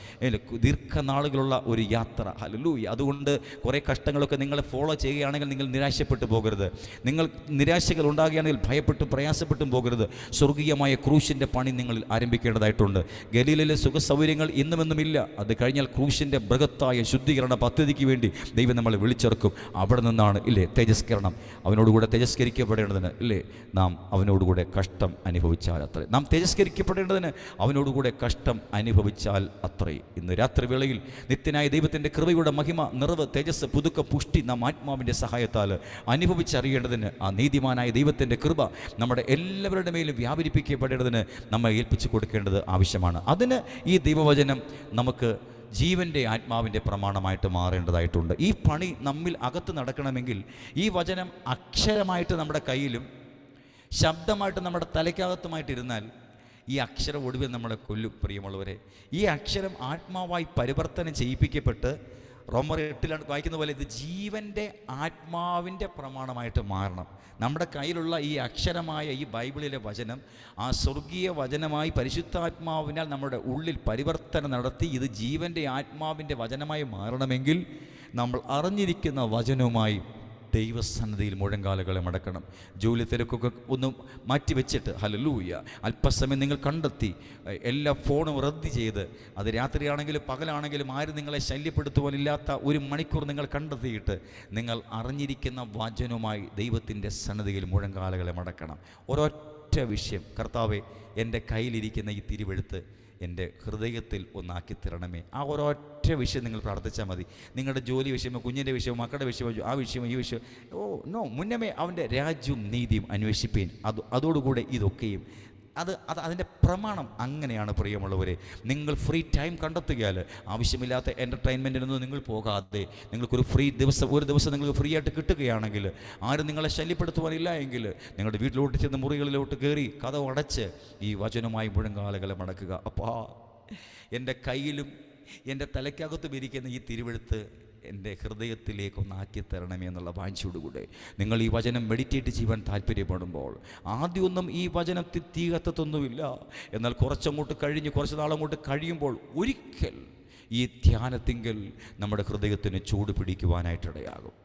ദീർഘനാളുകളുള്ള ഒരു യാത്ര. ഹല്ലേലൂയ. അതുകൊണ്ട് കുറേ കഷ്ടങ്ങളൊക്കെ നിങ്ങളെ ഫോളോ ചെയ്യുകയാണെങ്കിൽ നിങ്ങൾ നിരാശപ്പെട്ടു പോകരുത്. നിങ്ങൾ നിരാശകൾ ഉണ്ടാകുകയാണെങ്കിൽ ഭയപ്പെട്ടും പ്രയാസപ്പെട്ടും പോകരുത്. സ്വർഗീയമായ ക്രൂശിൻ്റെ പണി നിങ്ങളിൽ ആരംഭിക്കേണ്ടതായിട്ടുണ്ട്. ഗലീലയിലെ സുഖസൗകര്യങ്ങൾ ഇന്നുമെന്നുമില്ല. അത് കഴിഞ്ഞാൽ ക്രൂശിൻ്റെ ബൃഹത്തായ ശുദ്ധീകരണ പദ്ധതിക്ക് വേണ്ടി ദൈവം നമ്മളെ വിളിച്ചിറക്കും. അവിടെ നിന്നാണ് ഇല്ലേ തേജസ്കരണം. അവനോടുകൂടെ തേജസ്കരിക്കപ്പെടേണ്ടതിന് ഇല്ലേ നാം അവനോടുകൂടെ കഷ്ടം അനുഭവിച്ചാൽ അത്രേ. നാം തേജസ്കരിക്കപ്പെടേണ്ടതിന് അവനോടുകൂടെ കഷ്ടം അനുഭവിച്ചാൽ അത്രേ. ഇന്ന് രാത്രി വേളയിൽ നിത്യനായ ദൈവത്തിൻ്റെ കൃപയുടെ മഹിമ, നിറവ്, തേജസ്, പുതുക്ക, പുഷ്ടി നാം ആത്മാവിൻ്റെ സഹായത്താൽ അനുഭവിച്ചറിയേണ്ടതിന് ആ നീതിമാനായ ദൈവത്തിൻ്റെ കൃപ നമ്മുടെ എല്ലാവരുടെ മേലും വ്യാപരിപ്പിക്കപ്പെടേണ്ടതിന് നമ്മെ ഏൽപ്പിച്ചു കൊടുക്കേണ്ടത് ആവശ്യമാണ്. അതിന് ഈ ദൈവവചനം നമുക്ക് ജീവൻ്റെ ആത്മാവിൻ്റെ പ്രമാണമായിട്ട് മാറേണ്ടതായിട്ടുണ്ട്. ഈ പണി നമ്മിൽ അകത്ത് നടക്കണമെങ്കിൽ ഈ വചനം അക്ഷരമായിട്ട് നമ്മുടെ കയ്യിലും ശബ്ദമായിട്ട് നമ്മുടെ തലയ്ക്കകത്തുമായിട്ടിരുന്നാൽ ഈ അക്ഷരം ഒടുവിൽ നമ്മളെ കൊല്ലും. പ്രിയമുള്ളവരെ, ഈ അക്ഷരം ആത്മാവായി പരിവർത്തനം ചെയ്യിപ്പിക്കപ്പെട്ട് റോമർ 8 വായിക്കുന്ന പോലെ ഇത് ജീവൻ്റെ ആത്മാവിൻ്റെ പ്രമാണമായിട്ട് മാറണം. നമ്മുടെ കയ്യിലുള്ള ഈ അക്ഷരമായ ഈ ബൈബിളിലെ വചനം ആ സ്വർഗീയ വചനമായി പരിശുദ്ധാത്മാവിനാൽ നമ്മുടെ ഉള്ളിൽ പരിവർത്തനം നടത്തി ഇത് ജീവൻ്റെ ആത്മാവിൻ്റെ വചനമായി മാറണമെങ്കിൽ നമ്മൾ അറിഞ്ഞിരിക്കുന്ന വചനവുമായി ദൈവസന്നിധിയിൽ മുഴങ്കാലുകളെ മടക്കണം. ജോലി തിരക്കൊക്കെ ഒന്ന് മാറ്റിവെച്ചിട്ട് ഹല്ലേലൂയ അല്പസമയം നിങ്ങൾ കണ്ടെത്തി എല്ലാ ഫോണും റദ്ദ് ചെയ്ത്, അത് രാത്രിയാണെങ്കിലും പകലാണെങ്കിലും ആരും നിങ്ങളെ ശല്യപ്പെടുത്തുവാനില്ലാത്ത 1 മണിക്കൂർ നിങ്ങൾ കണ്ടെത്തിയിട്ട് നിങ്ങൾ അറിഞ്ഞിരിക്കുന്ന വചനവുമായി ദൈവത്തിൻ്റെ സന്നിധിയിൽ മുഴങ്കാലുകളെ മടക്കണം. ഒരൊറ്റ വിഷയം, കർത്താവേ എൻ്റെ കയ്യിലിരിക്കുന്ന ഈ തിരുവെഴുത്ത് എൻ്റെ ഹൃദയത്തിൽ ഒന്നാക്കി തരണമേ. ആ ഒരൊറ്റ വിഷയം നിങ്ങൾ പ്രാർത്ഥിച്ചാൽ മതി. നിങ്ങളുടെ ജോലി വിഷയമോ, കുഞ്ഞിൻ്റെ വിഷയമോ, മക്കളുടെ വിഷയമോ, ആ വിഷയമോ ഈ വിഷയം മുന്നമേ അവൻ്റെ രാജ്യവും നീതിയും അന്വേഷിപ്പീൻ. അതോടുകൂടെ ഇതൊക്കെയും അതിൻ്റെ പ്രമാണം അങ്ങനെയാണ്. പ്രിയമുള്ളവരെ, നിങ്ങൾ ഫ്രീ ടൈം കണ്ടെത്തുകയാൽ ആവശ്യമില്ലാത്ത എൻ്റർടൈൻമെൻറ്റിനൊന്നും നിങ്ങൾ പോകാതെ നിങ്ങൾക്കൊരു ഒരു ദിവസം നിങ്ങൾക്ക് ഫ്രീ ആയിട്ട് കിട്ടുകയാണെങ്കിൽ, ആരും നിങ്ങളെ ശല്യപ്പെടുത്തുവാനില്ല എങ്കിൽ നിങ്ങളുടെ വീട്ടിലോട്ട് ചെന്ന് മുറികളിലോട്ട് കയറി കതവ് അടച്ച് ഈ വചനമായി മുഴങ്കാലുകളെ മടക്കുക. അപ്പാ, എൻ്റെ കയ്യിലും എൻ്റെ തലയ്ക്കകത്തും ഇരിക്കുന്ന ഈ തിരുവെഴുത്ത് എൻ്റെ ഹൃദയത്തിലേക്കൊന്നാക്കി തരണമേ എന്നുള്ള വാഞ്ചയോടുകൂടെ നിങ്ങൾ ഈ വചനം മെഡിറ്റേറ്റ് ചെയ്യാൻ താല്പര്യപ്പെടുമ്പോൾ, ആദ്യമൊന്നും ഈ വചനത്തിൽ തീ കത്തത്തൊന്നുമില്ല. എന്നാൽ കുറച്ച് നാളങ്ങോട്ട് കഴിയുമ്പോൾ ഒരിക്കൽ ഈ ധ്യാനത്തിങ്കൽ നമ്മുടെ ഹൃദയത്തിന് ചൂട് പിടിക്കുവാനായിട്ടിടയാകും.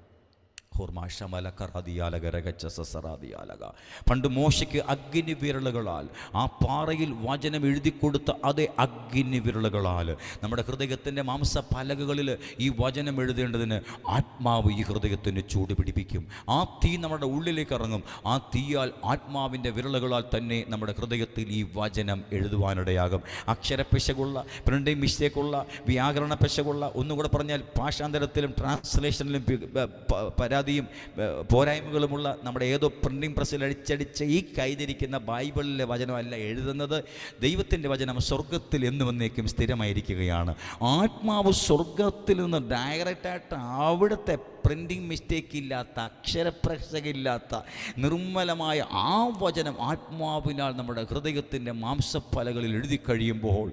പണ്ട് മോശയ്ക്ക് അഗ്നി വിരലുകളാൽ ആ പാറയിൽ വചനം എഴുതി കൊടുത്ത അതേ അഗ്നി വിരലുകളാൽ നമ്മുടെ ഹൃദയത്തിൻ്റെ മാംസപലകകളിൽ ഈ വചനം എഴുതേണ്ടതിന് ആത്മാവ് ഈ ഹൃദയത്തിന് ചൂട് പിടിപ്പിക്കും. ആ തീ നമ്മുടെ ഉള്ളിലേക്ക് ഇറങ്ങും. ആ തീയാൽ ആത്മാവിൻ്റെ വിരലുകളാൽ തന്നെ നമ്മുടെ ഹൃദയത്തിൽ ഈ വചനം എഴുതുവാനിടയാകും. അക്ഷരപ്പിശകുള്ള, പ്രിൻ്റിംഗ് മിസ്റ്റേക്കുള്ള, വ്യാകരണ പിശകുള്ള, ഒന്നുകൂടെ പറഞ്ഞാൽ ഭാഷാന്തരത്തിലും ട്രാൻസ്ലേഷനിലും പോരായ്മകളുമുള്ള നമ്മുടെ ഏതോ പ്രിന്റിംഗ് പ്രസ്സിൽ അടിച്ചടിച്ച് ഈ കയ്യിലിരിക്കുന്ന ബൈബിളിലെ വചനമല്ല എഴുതുന്നത്. ദൈവത്തിൻ്റെ വചനം സ്വർഗത്തിൽ എന്നും എന്നേക്കും സ്ഥിരമായിരിക്കുകയാണ്. ആത്മാവ് സ്വർഗത്തിൽ നിന്ന് ഡയറക്റ്റായിട്ട് അവിടുത്തെ പ്രിൻറ്റിങ് മിസ്റ്റേക്ക് ഇല്ലാത്ത, അക്ഷരപ്രസകമില്ലാത്ത നിർമ്മലമായ ആ വചനം ആത്മാവിനാൽ നമ്മുടെ ഹൃദയത്തിൻ്റെ മാംസപ്പലകളിൽ എഴുതി കഴിയുമ്പോൾ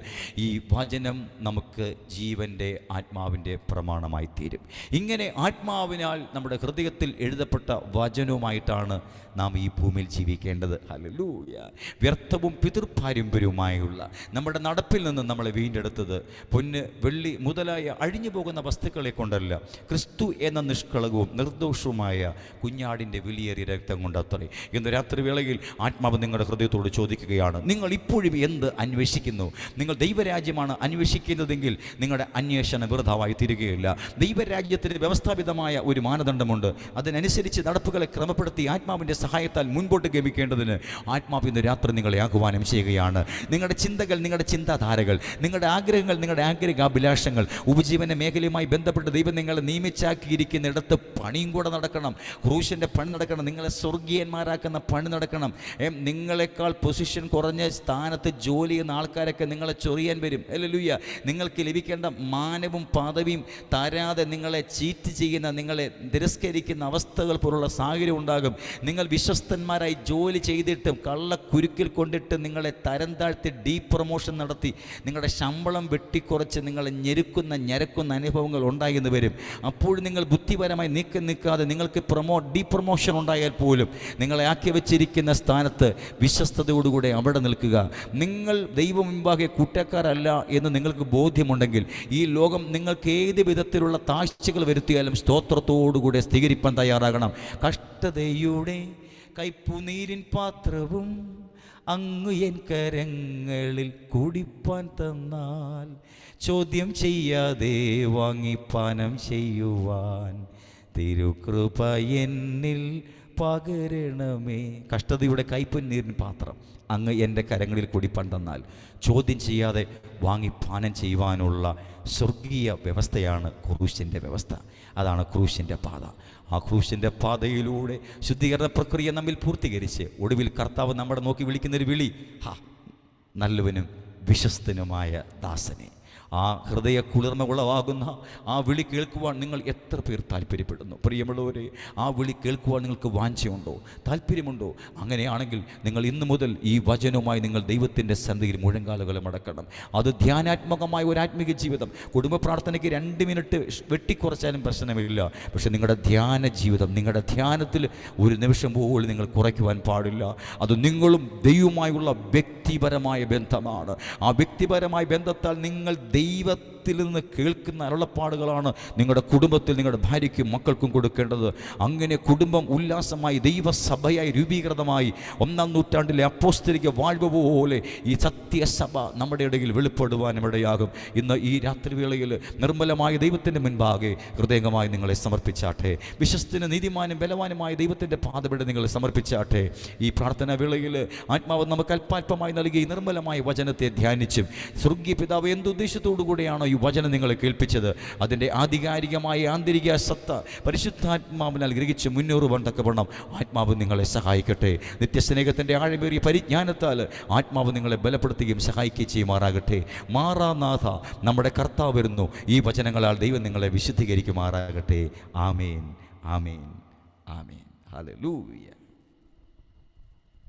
ഈ വചനം നമുക്ക് ജീവൻ്റെ ആത്മാവിൻ്റെ പ്രമാണമായി തീരും. ഇങ്ങനെ ആത്മാവിനാൽ നമ്മുടെ ഹൃദയത്തിൽ എഴുതപ്പെട്ട വചനവുമായിട്ടാണ് നാം ഈ ഭൂമിയിൽ ജീവിക്കേണ്ടത്. ഹല്ലേലൂയ. വ്യർത്ഥവും പിതൃപാരമ്പര്യവുമായുള്ള നമ്മുടെ നടപ്പിൽ നിന്ന് നമ്മളെ വീണ്ടെടുത്തത് പൊന്ന്, വെള്ളി മുതലായ അഴിഞ്ഞു പോകുന്ന വസ്തുക്കളെ കൊണ്ടല്ല, ക്രിസ്തു എന്ന നിഷ്കളങ്കവും നിർദോഷവുമായ കുഞ്ഞാടിൻ്റെ വിലയേറിയ രക്തം കൊണ്ടത്രേ. ഇന്ന് രാത്രി വേളയിൽ ആത്മാവ് നിങ്ങളുടെ ഹൃദയത്തോട് ചോദിക്കുകയാണ്, നിങ്ങൾ ഇപ്പോഴും എന്ത് അന്വേഷിക്കുന്നു? നിങ്ങൾ ദൈവരാജ്യമാണ് അന്വേഷിക്കുന്നതെങ്കിൽ നിങ്ങളുടെ അന്വേഷണം വൃഥാവായി തീരുകയില്ല. ദൈവരാജ്യത്തിന് വ്യവസ്ഥാപിതമായ ഒരു മാനദണ്ഡമുണ്ട്. അതിനനുസരിച്ച് നടപ്പുകളെ ക്രമപ്പെടുത്തി ആത്മാവിൻ്റെ സഹായത്താൽ മുൻപോട്ട് ഗമിക്കേണ്ടതിന് ആത്മാവ് ഇന്ന് രാത്രി നിങ്ങളെ ആഹ്വാനം ചെയ്യുകയാണ്. നിങ്ങളുടെ ചിന്തകൾ, നിങ്ങളുടെ ചിന്താധാരകൾ, നിങ്ങളുടെ ആഗ്രഹങ്ങൾ, നിങ്ങളുടെ ആഗ്രഹാഭിലാഷങ്ങൾ, ഉപജീവന മേഖലയുമായി ബന്ധപ്പെട്ട് ദൈവം നിങ്ങളെ നിയമിച്ചാക്കിയിരിക്കുന്നിടത്ത് പണിയും കൂടെ നടക്കണം. ക്രൂശിൻ്റെ പണി നടക്കണം. നിങ്ങളെ സ്വർഗീയന്മാരാക്കുന്ന പണി നടക്കണം. നിങ്ങളെക്കാൾ പൊസിഷൻ കുറഞ്ഞ സ്ഥാനത്ത് ജോലി ചെയ്യുന്ന ആൾക്കാരൊക്കെ നിങ്ങളെ ചൊറിയാൻ വരും. ഹല്ലേലൂയ. നിങ്ങൾക്ക് ലഭിക്കേണ്ട മാനവും പദവിയും തരാതെ നിങ്ങളെ ചീറ്റ് ചെയ്യുന്ന, നിങ്ങളെ തിരസ്കരിക്കുന്ന അവസ്ഥകൾ പോലുള്ള സാഹചര്യം ഉണ്ടാകും. നിങ്ങൾ വിശ്വസ്തന്മാരായി ജോലി ചെയ്തിട്ടും കള്ളക്കുരുക്കിൽ കൊണ്ടിട്ട് നിങ്ങളെ തരം താഴ്ത്തി പ്രൊമോഷൻ നടത്തി നിങ്ങളുടെ ശമ്പളം വെട്ടിക്കുറച്ച് നിങ്ങളെ ഞെരുക്കുന്ന അനുഭവങ്ങൾ ഉണ്ടായെന്ന് വരും. അപ്പോൾ നിങ്ങൾ ബുദ്ധിപരമായി നിൽക്കാതെ നിങ്ങൾക്ക് ഡീപ്രൊമോഷൻ ഉണ്ടായാൽ പോലും നിങ്ങളെ ആക്കി വെച്ചിരിക്കുന്ന സ്ഥാനത്ത് വിശ്വസ്തയോടുകൂടെ അവിടെ നിൽക്കുക. നിങ്ങൾ ദൈവം മുമ്പാകെ കുറ്റക്കാരല്ല എന്ന് നിങ്ങൾക്ക് ബോധ്യമുണ്ടെങ്കിൽ ഈ ലോകം നിങ്ങൾക്ക് ഏത് വിധത്തിലുള്ള താഴ്ചകൾ വരുത്തിയാലും സ്തോത്രത്തോടുകൂടെ സ്വീകരിപ്പാൻ തയ്യാറാകണം. കഷ്ടതയുടെ കൈപ്പുനീരിൻ പാത്രവും അങ്ങ് എൻ കരങ്ങളിൽ കുടിപ്പാൻ തന്നാൽ ചോദ്യം ചെയ്യാതെ വാങ്ങി പാനം ചെയ്യുവാൻ തിരുകൃപ എന്നിൽ പകരണമേ. കഷ്ടതയുടെ കൈപ്പുനീരിൻ പാത്രം അങ്ങ് എൻ്റെ കരങ്ങളിൽ കുടിപ്പാൻ തന്നാൽ ചോദ്യം ചെയ്യാതെ വാങ്ങി പാനം ചെയ്യുവാനുള്ള സ്വർഗീയ വ്യവസ്ഥയാണ് ക്രൂശിൻ്റെ വ്യവസ്ഥ. അതാണ് ക്രൂശിൻ്റെ പാത. ആ ക്രൂശിൻ്റെ പാതയിലൂടെ ശുദ്ധീകരണ പ്രക്രിയ നമ്മിൽ പൂർത്തീകരിച്ച് ഒടുവിൽ കർത്താവ് നമ്മുടെ നോക്കി വിളിക്കുന്നൊരു വിളി, നല്ലവനും വിശ്വസ്തനുമായ ദാസനെ. ആ ഹൃദയ കുളിർമ ഉളവാകുന്ന ആ വിളി കേൾക്കുവാൻ നിങ്ങൾ എത്ര പേർ താല്പര്യപ്പെടുന്നു? പ്രിയമുള്ളവരെ, ആ വിളി കേൾക്കുവാൻ നിങ്ങൾക്ക് വാഞ്ചയുണ്ടോ? താല്പര്യമുണ്ടോ? അങ്ങനെയാണെങ്കിൽ നിങ്ങൾ ഇന്നു മുതൽ ഈ വചനവുമായി നിങ്ങൾ ദൈവത്തിൻ്റെ സന്നിധിയിൽ മുഴങ്കാലുകളെ മടക്കണം. അത് ധ്യാനാത്മകമായ ഒരു ആത്മീക ജീവിതം. കുടുംബ പ്രാർത്ഥനയ്ക്ക് 2 മിനിറ്റ് വെട്ടിക്കുറച്ചാലും പ്രശ്നമില്ല. പക്ഷെ നിങ്ങളുടെ ധ്യാന ജീവിതം, നിങ്ങളുടെ ധ്യാനത്തിൽ ഒരു നിമിഷം പോലും നിങ്ങൾ കുറയ്ക്കുവാൻ പാടില്ല. അത് നിങ്ങളും ദൈവവുമായുള്ള വ്യക്തിപരമായ ബന്ധമാണ്. ആ വ്യക്തിപരമായ ബന്ധത്താൽ നിങ്ങൾ ദൈവത്തിൽ നിന്ന് കേൾക്കുന്ന അരുളപ്പാടുകളാണ് നിങ്ങളുടെ കുടുംബത്തിൽ നിങ്ങളുടെ ഭാര്യയ്ക്കും മക്കൾക്കും കൊടുക്കേണ്ടത്. അങ്ങനെ കുടുംബം ഉല്ലാസമായി ദൈവസഭയായി രൂപീകൃതമായി 1-ാം നൂറ്റാണ്ടിലെ അപ്പോസ്തലിക വാഴ്വ് പോലെ ഈ സത്യസഭ നമ്മുടെ ഇടയിൽ വെളിപ്പെടുവാനും ഇടയാകും. ഇന്ന് ഈ രാത്രിവേളയിൽ നിർമ്മലമായ ദൈവത്തിൻ്റെ മുൻപാകെ ഹൃദയമായി നിങ്ങളെ സമർപ്പിച്ചാട്ടെ. വിശ്വസ്തന് നീതിമാനും ബലവാനുമായ ദൈവത്തിൻ്റെ പാദപീഠം നിങ്ങളെ സമർപ്പിച്ചാട്ടെ. ഈ പ്രാർത്ഥനാ വേളയിൽ ആത്മാവ് നമുക്ക് അല്പാൽപമായി നൽകി നിർമ്മലമായ വചനത്തെ ധ്യാനിച്ചും സ്വർഗീയ പിതാവ് എന്തുദ്ദേശത്തോടുകൂടിയാണോ ഈ വചനം നിങ്ങളെ കേൾപ്പിച്ചത് അതിൻ്റെ ആധികാരികമായ ആന്തരിക സത്ത പരിശുദ്ധാത്മാവിനാൽ ഗ്രഹിച്ച് മുന്നേറുവാൻ തക്കവണ്ണം ആത്മാവ് നിങ്ങളെ സഹായിക്കട്ടെ. നിത്യസ്നേഹത്തിൻ്റെ ആഴമേറിയ പരിജ്ഞാനത്താൽ ആത്മാവ് നിങ്ങളെ ബലപ്പെടുത്തുകയും സഹായിക്കുകയും ചെയ്യുമാറാകട്ടെ. മാറാനാഥ നമ്മുടെ കർത്താവ് വരുന്നു. ഈ വചനങ്ങളാൽ ദൈവം നിങ്ങളെ വിശുദ്ധീകരിക്കുമാറാകട്ടെ. ആമേൻ, ആമേൻ, ആമേൻ. ഹല്ലേലൂയ.